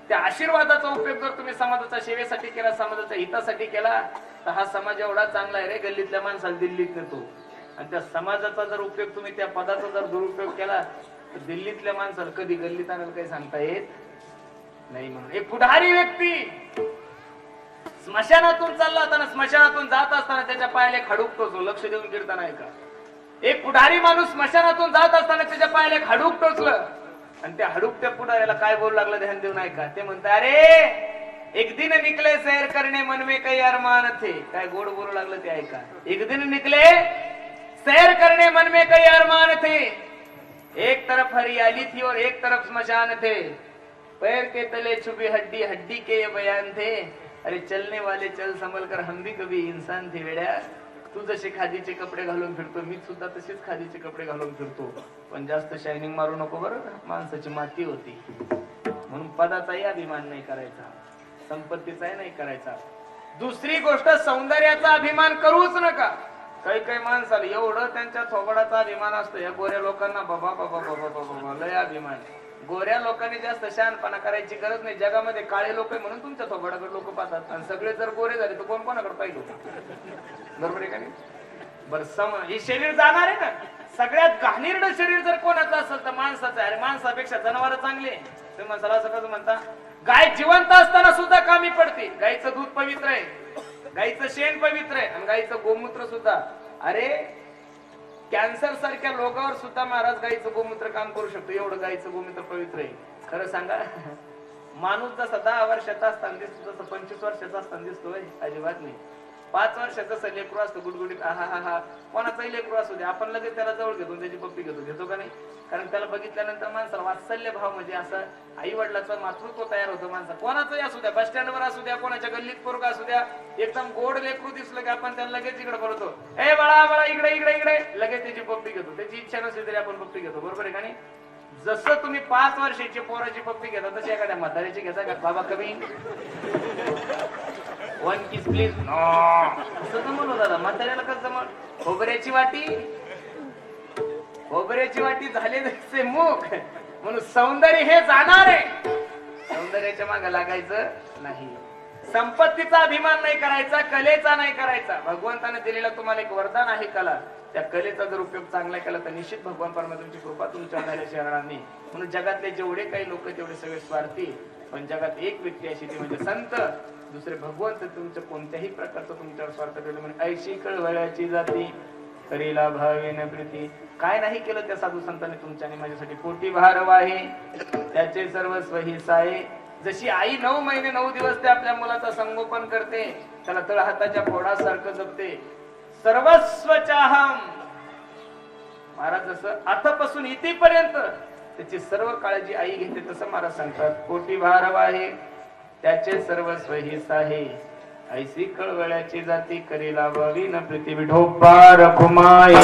त्या आशीर्वादाचा उपयोग जर तुम्ही समाजाच्या सेवेसाठी केला, समाजाच्या हितासाठी केला, तर हा समाज एवढा चांगला आहे रे, गल्लीतल्या माणसाला दिल्लीत नेतो. आणि त्या समाजाचा जर उपयोग तुम्ही त्या पदाचा जर दुरुपयोग केला तर दिल्लीतल्या माणसाला कधी गल्लीत आणायला काही सांगता येत नाही. म्हणून एक पुढारी व्यक्ती स्मशानातून चालला असताना, स्मशानातून जात असताना त्याच्या पायाला एक हाडूक टोचलं. लक्ष देऊन कीर्तन आहे का? एक पुढारी माणूस स्मशानातून जात असताना त्याच्या पायाला एक हाडूक टोचलं आणि त्या हाडूक त्या पुढाऱ्याला काय बोलू लागलं ध्यान देऊन ऐका. ते म्हणतात, अरे एक दिन निकले सैर करणे मन में कई अरमान थे. काय गोड बोलू लागलं ते ऐका. एक दिन निकले सैर करणे मन में कई अरमान थे, एक तरफ हरियाली थी और एक तरफ स्मशान थे, पैर के तले छुपी हड्डी हड्डी के ये बयान थे, अरे चलने वाले चल संभल कर हम भी कभी इंसान थे वेड्या. तू जसे खादीचे कपडे घालून फिरतो, मी सुद्धा तसेच खादीचे कपडे घालून फिरतो, पण जास्त शायनिंग मारू नको बरं, माणसाची माती होती. म्हणून पदाचाही अभिमान नाही करायचा, संपत्तीचाही नाही करायचा. दुसरी गोष्ट, सौंदर्याचा अभिमान करूच नका. काही काही माणसाला एवढं त्यांच्या थोबडाचा अभिमान असतो. या गोऱ्या लोकांना बाबा बाबा बाबा बाबा लय अभिमान. गोऱ्या लोकांनी जास्त शहाणपणा करायची गरज नाही. जगामध्ये काळे लोक आहे म्हणून तुमच्या थोबडाकडे लोक पाहतात, आणि सगळे जर गोरे झाले तर कोण कोणाकडे पाहिजे? बरोबर आहे का नाही? बरं, हे शरीर जाणार आहे ना. सगळ्यात घाणेरडं शरीर जर कोणाचं असेल तर माणसाचं आहे. अरे माणसापेक्षा जनावर चांगले. तुम्ही माणसाला असं कसं म्हणता? गाय जिवंत असताना सुद्धा कामी पडते. गायचं दूध पवित्र आहे, गायचं शेण पवित्र आहे, आणि गायचं गोमूत्र सुद्धा. अरे कॅन्सर सारख्या रोगावर सुद्धा महाराज गायचं गोमूत्र काम करू शकतो, एवढं गायचं गोमूत्र पवित्र आहे. खरं सांगा, माणूस जसा 10 वर्षाचा असताना दिसतो तसं 25 वर्षाचा असताना दिसतोय? अजिबात नाही. 5 वर्षाचं जसं लेकरू असतं गुडगुडीत, हा हा हा, कोणाचाही लेकरू असू दे, आपण लगेच त्याला जवळ घेतो, त्याची पप्पी घेतो का नाही? कारण त्याला बघितल्यानंतर माणसाला वात्सल्य भाव, म्हणजे असं आई वडिलाचं मातृत्व तयार होतं माणसा. कोणाचंही असू द्या, बस स्टँडवर असू द्या, कोणाच्या गल्लीत पोरगा असू द्या, एकदम गोड लेकरू दिसलं की आपण त्याला लगेच इकडे बोलतो, ए बाळा बाळा इकडे इकडे इकडे, लगेच त्याची पप्पी घेतो. त्याची इच्छा नसली तरी आपण पप्पी घेतो. बरोबर आहे का नाही? जसं तुम्ही 5 वर्षाची पोराची पप्पी घेता तशी एखाद्या म्हाताऱ्याची घेता का? बाबा कमी 1 किस प्लीज. असं जमल हो दादा, म्हाताऱ्याला कसं जमल? खोबऱ्याची वाटी झाले जसे मुख. म्हणून सौंदर्य हे जाणार आहे, सौंदर्याच्या मागे लागायचं नाही. संपत्तीचा अभिमान नाही करायचा, कलेचा नाही करायचा. भगवंताने दिलेला तुम्हाला एक वरदान आहे कला. त्या कलेचा जर उपयोग चांगला केला तर निश्चित भगवान परमेश्वराची कृपा तुमच्या झाल्याशिवाय राहणार नाही. म्हणून जगातले जेवढे काही लोक तेवढे सगळे स्वार्थी, पण जगात एक व्यक्ती अशी ती म्हणजे संत. दुसरे भगवंत तुमच्या कोणत्याही प्रकारचं तुमच्यावर स्वार्थ केलं म्हणजे ऐशी कळवळ्याची जाती करीला भावेन प्रीती. काय नाही केलं त्या साधू संतांनी तुमच्याने माझ्यासाठी कोटी भारव आहे, त्याचे सर्वस्व ही साये. जशी आई 9 महिने 9 दिवस ते आपल्या मुलाचं संगोपन करते, त्याला तळ हाताच्या फोडासारखं जपते. सर्वस्व चाहम महाराज जसं आतापासून इथेपर्यंत त्याची सर्व काळजी आई घेते तसं महाराज सांगतात. पोटी भारव आहे त्याचे सर्वस्व हिस आहे, ऐसी कळवळ्याची जाती करीला भावी न प्रीती विठोबार कुमाई.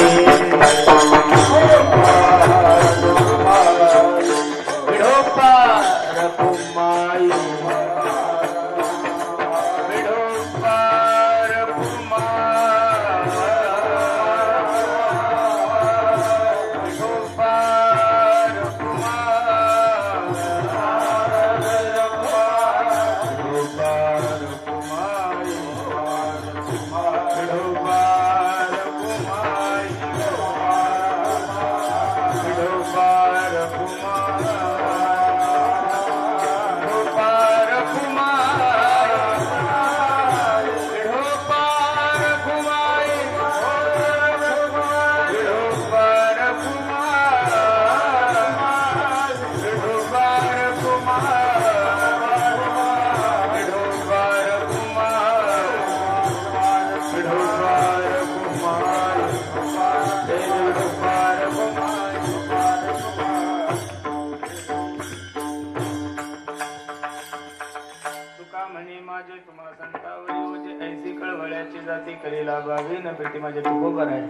विठोबार कुमाई, विठोबार कुमाई, विठोबार जाती करीला भावी न प्रीती माझे तुकोबर आहे.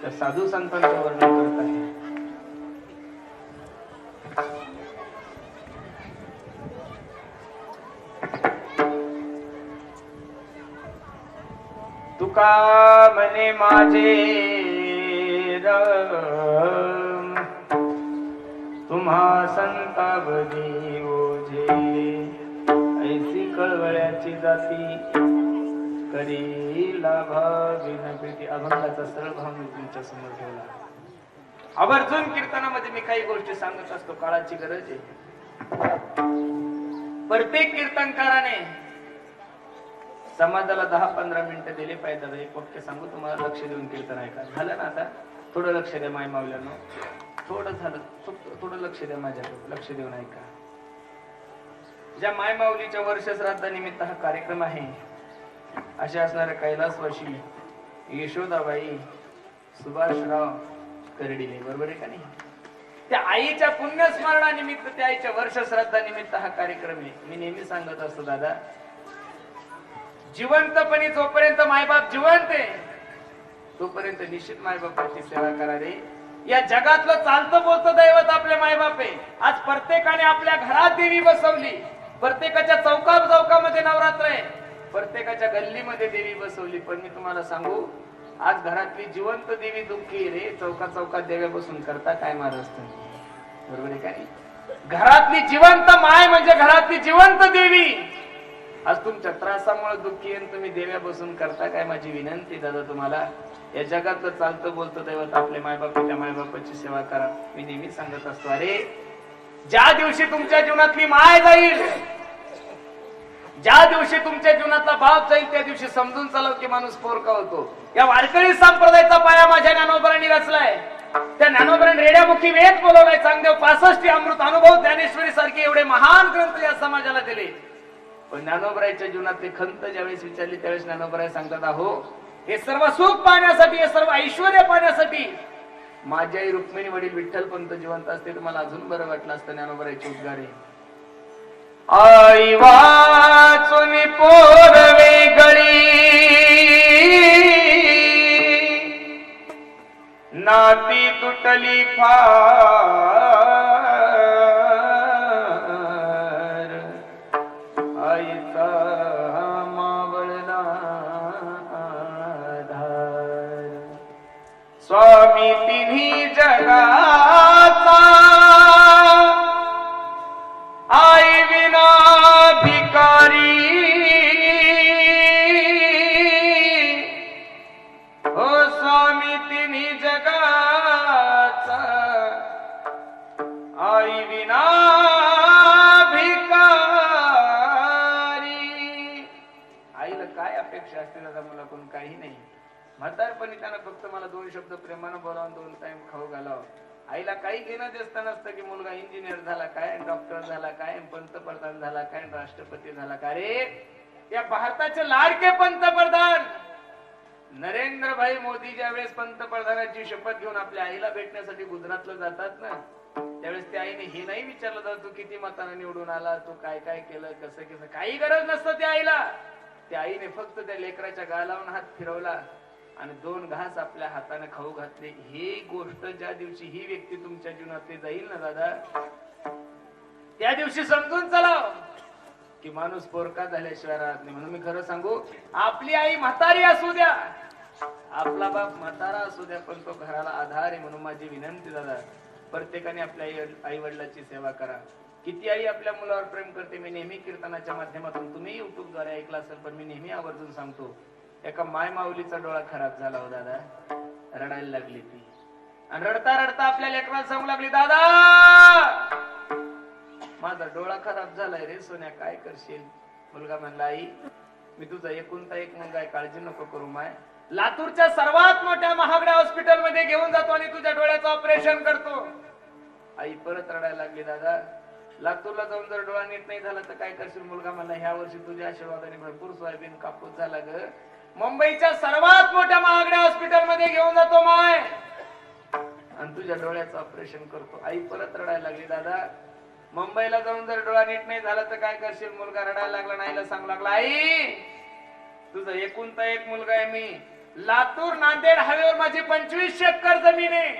त्या साधू संतांचं वर्णन करत आहे. तुका म्हणे माझे राम तुम्हा संतावरी ओझे, ऐसी कळवळ्याची जाती करीला भावी न प्रीती. अभंगाचा सरळ भाव मी तुमच्या समोर ठेवला. आवर्जून कीर्तनामध्ये मी काही गोष्टी सांगत असतो, काळाची गरज आहे. प्रत्येक कीर्तनकाराने समाजाला 10-15 मिनिटं दिले पाहिजे. एक वाक्य सांगू तुम्हाला, लक्ष देऊन कीर्तन ऐका. झालं ना आता? थोडं लक्ष द्या माय मावल्यानं, थोडं झालं, थोडं लक्ष द्या माझ्याकडे, लक्ष देऊन ऐका. ज्या माय माऊलीच्या वर्षश्राद्धानिमित्त हा कार्यक्रम आहे, अशा असणाऱ्या कैलासवासी यशोदाबाई सुभाषराव करडिले, बरोबर आहे का नाही? त्या आईच्या पुण्यस्मरणानिमित्त, त्या आईच्या वर्षश्राद्धानिमित्त हा कार्यक्रम आहे. मी नेहमी सांगत असतो दादा, जिवंतपणी जोपर्यंत मायबाप जिवंत आहे तोपर्यंत निश्चित मायबापाची सेवा करा रे. या जगातलं चालतं बोलतं दैवत आपले मायबाप आहे. आज प्रत्येकाने आपल्या घरात देवी बसवली, प्रत्येकाच्या चौकामध्ये नवरात्र आहे, प्रत्येकाच्या गल्लीमध्ये देवी बसवली. पण मी तुम्हाला सांगू, आज घरातली जिवंत देवी दुःखी रे. चौकात देव्या बसून करता काय महाराज तुम्ही, बरोबर आहे का नाही? घरातली जिवंत माय म्हणजे घरातली जिवंत देवी आज तुमच्या त्रासामुळे दुःखी आहे, तुम्ही देव्या बसून करता काय? माझी विनंती दादा तुम्हाला, या जगातलं चालतं बोलतं दैवत आपले मायबाप, त्या मायबापाची सेवा करा. मी नेहमी सांगत असतो, अरे ज्या दिवशी तुमच्या जीवनातली माय जाईल, ज्या दिवशी तुमच्या जीवनातला बाप जाईल, त्या दिवशी समजून चालव की माणूस पोरका होतो. या वारकरी संप्रदायाचा पाया माझ्या ज्ञानोबरांनी रचलाय. त्या ज्ञानोबरांनी रेड्यामुखी वेद बोलवलाय. चांगदेव 65 अमृत अनुभव ज्ञानेश्वरी सारखे एवढे महान ग्रंथ या समाजाला दिले. पण ज्ञानोबरायच्या जीवनातले खंत ज्यावेळेस विचारली त्यावेळेस ज्ञानोबराय सांगतात, अहो हे सर्व सुख पाहण्यासाठी, हे सर्व ऐश्वर्य पाहण्यासाठी माझी आई रुक्मिणी वडील विठ्ठलपंत जिवंत असते, तुम्हाला अजून बरं वाटलं असतं. ज्ञानोबरायचे उद्गार आहे, आई वाचून पोर वेगळी, नाती तुटली फार, आईचा मावळला धार, स्वामी तिन्ही जगाचा आई विना भिकारी, हो स्वामी तिन्ही जगाचा आई विना भिकारी. आईला काय अपेक्षा असते दादा? मला कोण काही नाही. म्हातारपणी त्यानं फक्त मला 2 शब्द प्रेमानं बोलावून 2 टाइम खाऊ घालावं. आईला काही घेणं देत नसतं की मुलगा इंजिनियर झाला काय, डॉक्टर झाला काय, पंतप्रधान झाला काय, राष्ट्रपती झाला का. रे या भारताचे लाडके पंतप्रधान नरेंद्रभाई मोदी ज्यावेळेस पंतप्रधानाची शपथ घेऊन आपल्या आईला भेटण्यासाठी गुजरातला जातात ना, त्यावेळेस त्या आईने हे नाही विचारलं जात तू किती मतांना निवडून आला, तू काय काय केलं, कसं कसं, काही गरज नसतं त्या आईला. त्या आईने फक्त त्या लेकराच्या गालावून हात फिरवला आणि 2 घास आपल्या हाताने खाऊ घातले. ही गोष्ट ज्या दिवशी ही व्यक्ती तुमच्या जीवनात जाईल ना दादा, त्या दिवशी समजून चला की माणूस पोरका झाल्याशिवाय राहत नाही. म्हणून मी खरं सांगू, आपली आई म्हातारी असू द्या, आपला बाप म्हातारा असू द्या, पण तो घराला आधार आहे. म्हणून माझी विनंती दादा, प्रत्येकाने आपल्या आई वडिलांची सेवा करा. किती आई आपल्या मुलावर प्रेम करते. मी नेहमी कीर्तनाच्या माध्यमातून, तुम्ही युट्यूब द्वारे ऐकला असेल, पण मी नेहमी आवर्जून सांगतो, एका माय माऊलीचा डोळा खराब झाला हो दादा, रडायला लागली ती, आणि रडता रडता आपल्या लेकराला सांगू लागली, दादा माझा डोळा खराब झालाय रे सोन्या, काय करशील. मुलगा म्हणला, आई मी तुझा एकुलता एक मुलगा आहे, काळजी नको करू माय, लातूरच्या सर्वात मोठ्या महागड्या हॉस्पिटल मध्ये घेऊन जातो आणि तुझ्या डोळ्याचं ऑपरेशन करतो. आई परत रडायला लागली, दादा लातूरला जाऊन जर डोळा नीट नाही झाला तर काय करशील. मुलगा म्हणला, ह्या वर्षी तुझ्या आशीर्वादाने भरपूर सोयाबीन कापूस झाला ग, मुंबईच्या सर्वात मोठ्या महागड्या हॉस्पिटल मध्ये घेऊन जातो माय आणि तुझ्या डोळ्याचं ऑपरेशन करतो. आई परत रडायला लागली, दादा मुंबईला जाऊन जर डोळा नीट नाही झाला तर काय करशील. मुलगा रडायला लागला, नाहीला सांगू लागला, आई तुझा एकुलता एक मुलगा आहे मी, लातूर नांदेड हायवेवर माझी 25 एकर जमीन आहे,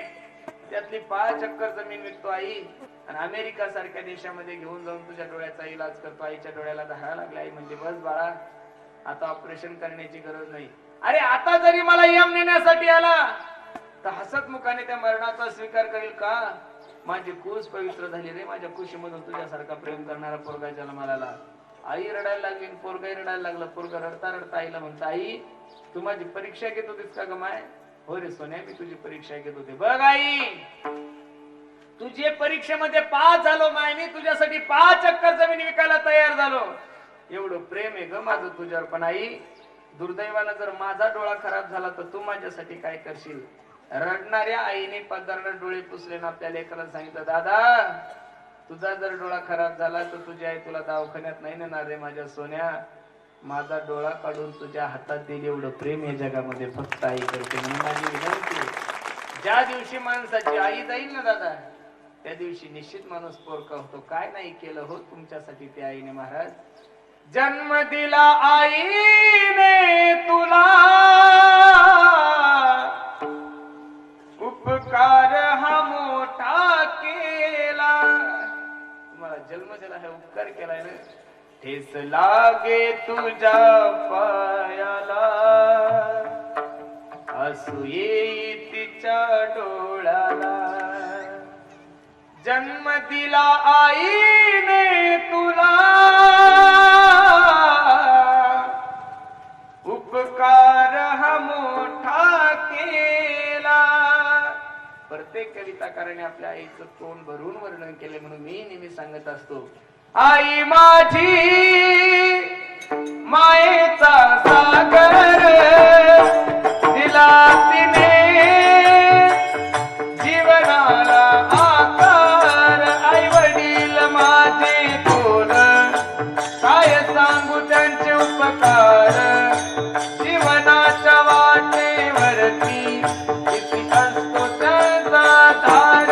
त्यातली 5 एकर जमीन विकतो आई आणि अमेरिका सारख्या देशामध्ये घेऊन जाऊन तुझ्या डोळ्याचा इलाज करतो. आईच्या डोळ्याला धारा लागला. आई म्हणजे, बस बाळा आता ऑपरेशन करण्याची गरज नाही. अरे आता जरी मला यम नेण्यासाठी आला तर हसत मुखाने त्या मरणाचा स्वीकार करेल का. माझी कुस पवित्र झाली रे, माझ्या कुशीमधून तुझ्यासारखा प्रेम करणारा पोरगा जन्माला आला. आई रडायला लागली, पोरगाही रडायला लागला. पोरगा रडता रडता आईला म्हणता, आई तू माझी परीक्षा घेत होतीस का ग माय. हो रे सोन्या, मी तुझी परीक्षा घेत होते. बघ आई, तुझे परीक्षेमध्ये पास झालो माय, मी तुझ्यासाठी 5 एकर जमीन विकायला तयार झालो. एवढं प्रेम आहे ग माझं तुझ्यावर. पण आई दुर्दैवानं जर माझा डोळा खराब झाला तर तू माझ्यासाठी काय करशील. रडणाऱ्या आईने पदराने डोळे पुसले ना आपल्या लेकराला सांगितलं, दादा तुझा जर डोळा खराब झाला तर तुझी आई तुला दवाखान्यात नाही नेणार रे माझ्या सोन्या. माझा डोळा काढून तुझ्या हातात दिले एवढं प्रेम या जगामध्ये फक्त आई करते. म्हणून माझी विनंती, ज्या दिवशी माणसाची आई जाईल ना दादा, त्या दिवशी निश्चित माणूस पोरका होतो. काय नाही केलं हो तुमच्यासाठी त्या आईने महाराज. जन्म दिला आईने तुला, उपकार हा मोठा केला. तुम्हाला जन्म दिला है, उपकार केलाय ना. ठेस लागे तुझ्या पायाला, हसू येई तिच्या डोळ्याला. जन्म दिला आईने तुला, उपकार हा मोठा केला. प्रत्येक कविताकाराने आपल्या आईचं तोंड भरून वर्णन केले. म्हणून मी नेहमी सांगत असतो, आई माझी मायेचा सागर दिला तिने जीवनाला आकार. आई वडील माझे थोर, काय सांगू त्यांचे उपकार. जीवनाच्या वाटेवरती किती असतो त्यांचा धार.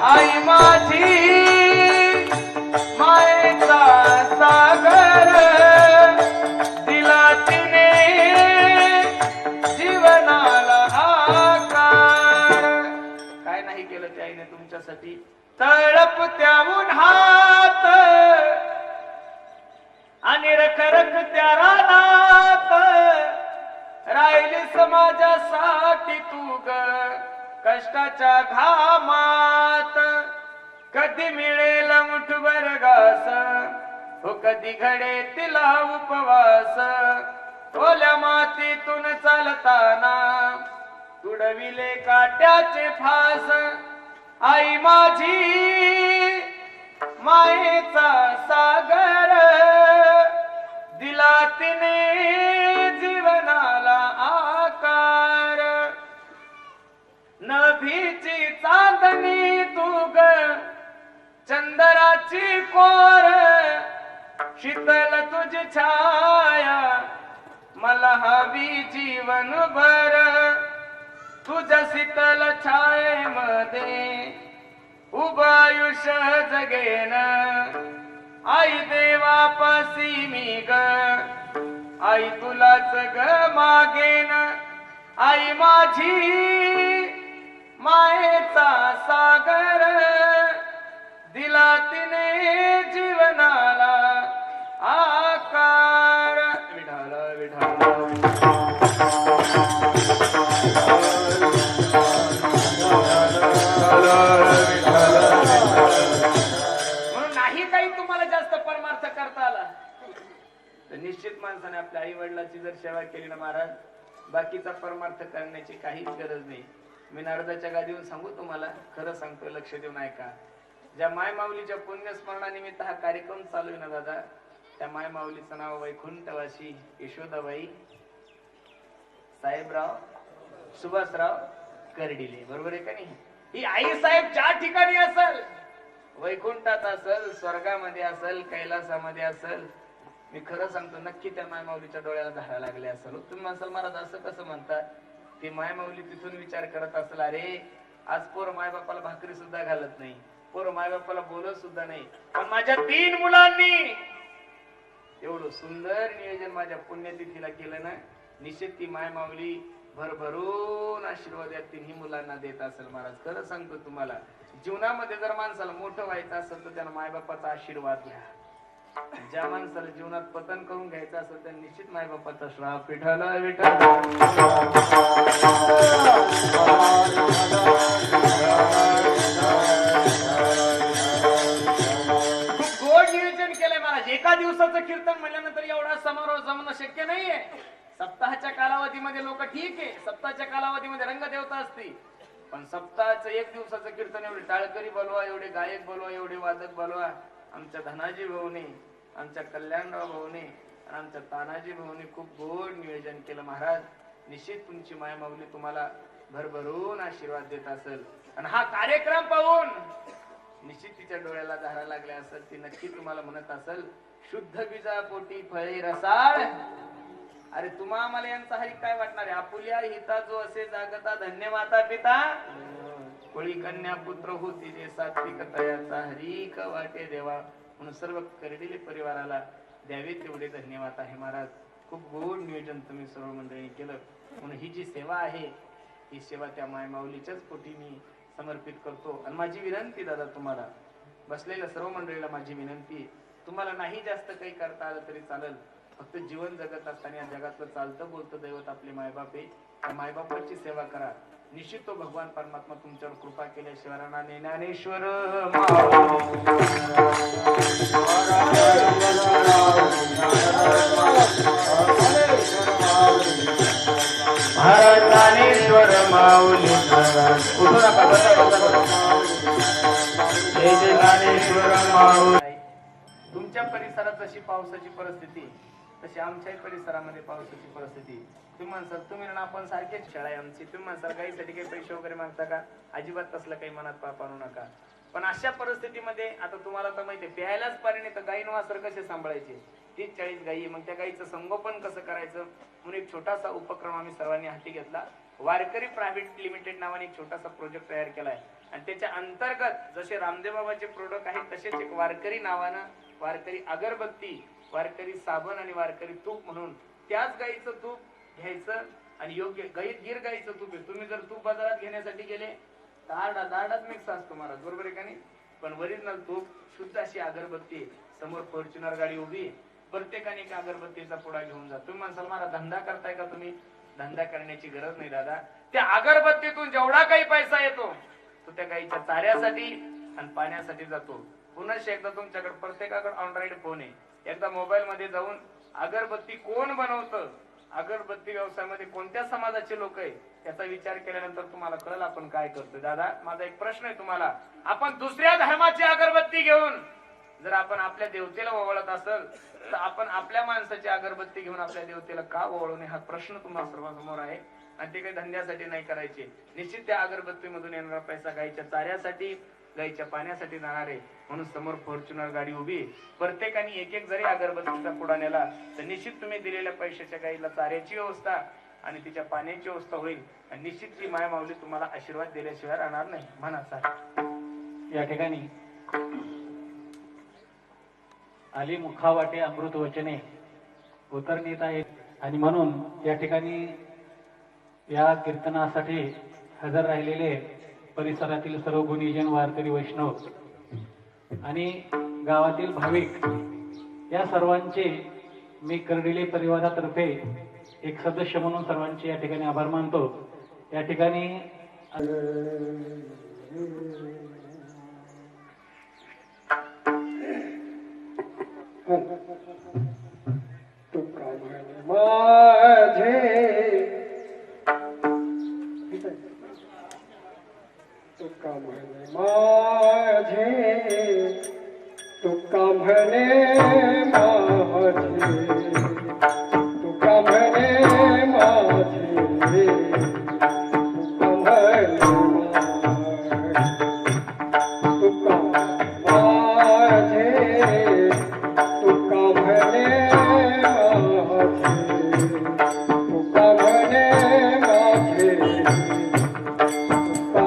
आई माझी मायेचा सागर दिला तिने जीवनाला आकार. काय नाही केलं त्या आईने तुमच्यासाठी. तळपत्या उन्हात आणि रखरखत्या रानात राहिली समाजासाठी तू ग कष्टाच्या घामात. कधी मिळेल मुठभर घास, हो कधी घडे तिला उपवास. ओल्या मातीतून चालताना तुडविले काट्याचे फास. आई माझी मायेचा सागर दिला तिने जीवनाला आकार. नभीची चांदणी तू ग चंदराची कोर. शीतल तुझी छाया मला हा राहावी जीवनभर तुझ्या शीतल छायेमध्ये उभं आयुष्य जगेन आई देवापासी मी ग आई तुलाच ग मागेन आई माझी मायेचा सागर दिला तिने जीवनाला आकार विठाल विठाल म्हणून नाही काही तुम्हाला जास्त परमार्थ करता आला तर निश्चित माणसाने आपल्या आई वडिलांची जर सेवा केली ना महाराज बाकीचा परमार्थ करण्याची काहीच गरज नाही. मी नारदाच्या गादीवर सांगू तुम्हाला, खरं सांगतोय, लक्ष देऊन ऐका. ज्या माय माऊलीच्या पुण्यस्मरणानिमित्त हा कार्यक्रम चालू आहे ना दादा, त्या माय माऊलीचं नाव वैकुंठवासी यशोदाबाई साहेबराव सुभाषराव कर्डिले, बरोबर आहे का नाही? ही आई साहेब ज्या ठिकाणी असेल, वैकुंठात असेल, स्वर्गामध्ये असेल, कैलासामध्ये असेल, मी खरं सांगतो नक्की त्या माय माऊलीच्या डोळ्याला धारा लागल्या असेल. तुम्ही म्हणसाल महाराज असं कसं म्हणतात? ती माय माऊली तिथून विचार करत असेल, अरे आज पोर माय बापाला भाकरी सुद्धा घालत नाही, पोर माय बापाला बोलत सुद्धा नाही, पण माझ्या 3 मुलांनी एवढं सुंदर नियोजन माझ्या पुण्यतिथीला केलं ना, निश्चित ती माय माऊली भरभरून आशीर्वाद या 3 मुलांना देत असेल. महाराज खरं सांगतो तुम्हाला, जीवनामध्ये जर माणसाला मोठं व्हायचं असेल तर त्याला मायबापाचा आशीर्वाद घ्या. ज्या माणसाला जीवनात पतन करून घ्यायचं असेल तर निश्चित मायबापाचा श्राप विठाला विठाला. खूप गोड नियोजन केलंय महाराज. एका दिवसाचं कीर्तन म्हणल्यानंतर एवढा समारोह जमणं शक्य नाहीये. सप्ताहाच्या कालावधीमध्ये लोक ठीक आहे, सप्ताहाच्या कालावधीमध्ये रंगदेवता असते, पण सप्ताहाचं 1 दिवसाचं कीर्तन एवढे टाळकरी बोलवा, एवढे गायक बोलवा, एवढे वादक बोलवा. आमच्या धनाजी भाऊने, आमच्या कल्याणराव भाऊने आणि आमच्या तानाजी भाऊने खूप गोड नियोजन केलं महाराज. निश्चित तुमची माय माऊली तुम्हाला भरभरून आशीर्वाद देत असेल आणि हा कार्यक्रम पाहून निश्चित तिच्या डोळ्याला धारा लागल्या असेल. ती नक्की तुम्हाला म्हणत असेल, शुद्ध बीजा पोटी फळे रसाळ. अरे तुम्हा आम्हाला यांचा हरी काय वाटणार आहे? आपुल्या हिता जो असे जागता धन्य माता पिता कोळी कन्या पुत्र होती जे सात्विक तयाचा हरीक वाटे देवा. म्हणून सर्व कर्डिले परिवाराला द्यावे तेवढे धन्यवाद आहे महाराज. खूप गोड नियोजन तुम्ही सर्व मंडळी केलं. म्हणून ही जी सेवा आहे ही सेवा त्या माय माऊलीच्याच पोटी मी समर्पित करतो. आणि माझी विनंती दादा, तुम्हाला बसलेल्या सर्व मंडळीला माझी विनंती, तुम्हाला नाही जास्त काही करता आलं तरी चालेल, फक्त जीवन जगत असताना या जगातलं चालतं बोलतं दैवत आपले मायबाप आहे. त्या मायबापाची सेवा करा. निश्चित तो भगवान परमात्मा तुमच्यावर कृपा केल्याशिवाय राहणार नाही. ज्ञानेश्वर ज्ञानेश्वर माऊली उठू नका, ज्ञानेश्वर माऊली. तुमच्या परिसरात जशी पावसाची परिस्थिती तशी आमच्याही परिसरामध्ये पावसाची परिस्थिती. तुम्ही म्हणसाल तुम्ही ना आपण सारखेच शाळा आहे आमची, तुम्ही म्हणसाल गाईसाठी काही पैसे वगैरे मागता का? अजिबात तसलं काही मनात पाप आणू नका. पण अशा परिस्थितीमध्ये आता तुम्हाला तर माहिती आहे, प्यायलाच पाणी नाही तर गाई वासर कसे सांभाळायचे? 30-40 गायी, मग त्या गाईचं संगोपन कसं करायचं म्हणून एक छोटासा उपक्रम आम्ही सर्वांनी हाती घेतला. वारकरी प्रायव्हेट लिमिटेड नावाने एक छोटासा प्रोजेक्ट तयार केलाय आणि त्याच्या अंतर्गत जसे रामदेव बाबाचे प्रोडक्ट आहेत तसेच एक वारकरी नावानं वारकरी अगरबत्ती, वारकरी साबण आणि वारकरी तूप म्हणून त्याच गाईचं तूप घ्यायचं आणि योग्य गीर गाईचं तूप आहे. तुम्ही जर तूप बाजारात घेण्यासाठी गेले तर दाडात मिक्स असतो महाराज, बरोबर आहे का नाही? पण ओरिजिनल तूप शुद्ध अशी अगरबत्ती. समोर फॉर्च्युनर गाडी उभी, प्रत्येकाने एक अगरबत्तीचा पुडा घेऊन जा. तुम्ही म्हणसाल मला धंदा करताय का? तुम्ही धंदा करण्याची गरज नाही दादा. त्या अगरबत्तीतून जेवढा काही पैसा येतो तो त्या गाईच्या चाऱ्यासाठी आणि पाण्यासाठी जातो. पुन्हा एकदा तुमच्याकडे प्रत्येकाकडे अँड्रॉइड फोन आहे, एकदा मोबाईल मध्ये जाऊन अगरबत्ती कोण बनवतं, अगरबत्ती व्यवसायामध्ये कोणत्या समाजाचे लोक आहे याचा विचार केल्यानंतर तुम्हाला कळलं आपण काय करतोय. दादा माझा एक प्रश्न आहे तुम्हाला, आपण दुसऱ्या धर्माची अगरबत्ती घेऊन जर आपण आपल्या देवतेला ओवाळत असेल तर आपण आपल्या माणसाची अगरबत्ती घेऊन आपल्या देवतेला का ओवाळू नये हा प्रश्न तुम्हाला सर्वांसमोर आहे. आणि ते काही धंद्यासाठी नाही करायचे. निश्चित त्या अगरबत्तीमधून येणारा पैसा गायीच्या चाऱ्यासाठी, गाईच्या पाण्यासाठी जाणार आहे म्हणून समोर फॉर्च्युनर गाडी उभी आहे. प्रत्येकाने एक एक जरी अगरबत्तीचा पुडा नेला तर निश्चित तुम्ही दिलेल्या पैशाच्या गाईला चाऱ्याची व्यवस्था आणि तिच्या पाण्याची व्यवस्था होईल आणि निश्चित ती माय माऊली तुम्हाला आशीर्वाद दिल्याशिवाय राहणार नाही. म्हणा साहेब. या ठिकाणी आली मुखावाटे अमृत वचने उतरण्यात आहेत आणि म्हणून या ठिकाणी या कीर्तनासाठी हजर राहिलेले परिसरातील सर्व गुणीजन वारकरी वैष्णव आणि गावातील भाविक या सर्वांचे मी कर्डिले परिवारातर्फे एक सदस्य म्हणून सर्वांचे या ठिकाणी आभार मानतो. या ठिकाणी तुका म्हणे माझे तुका म्हणे माझे तुका म्हणे माझे तुका म्हणे माझे तुका माझे तुका म्हणे तुका म्हणे माझे तुका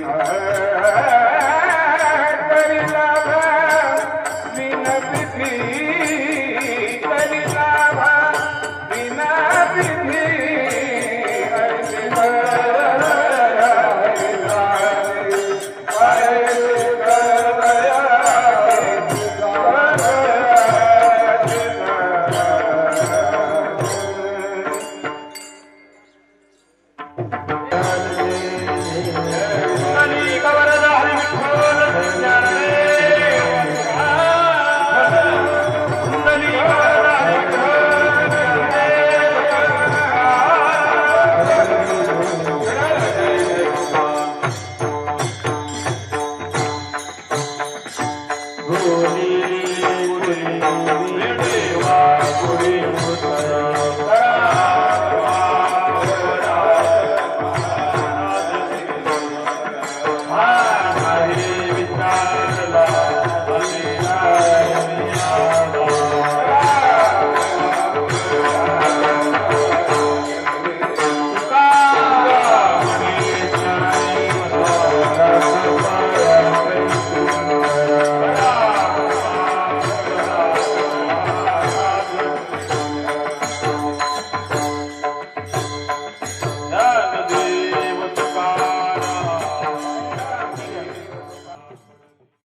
Hare करिला विनती करिला विनती भोले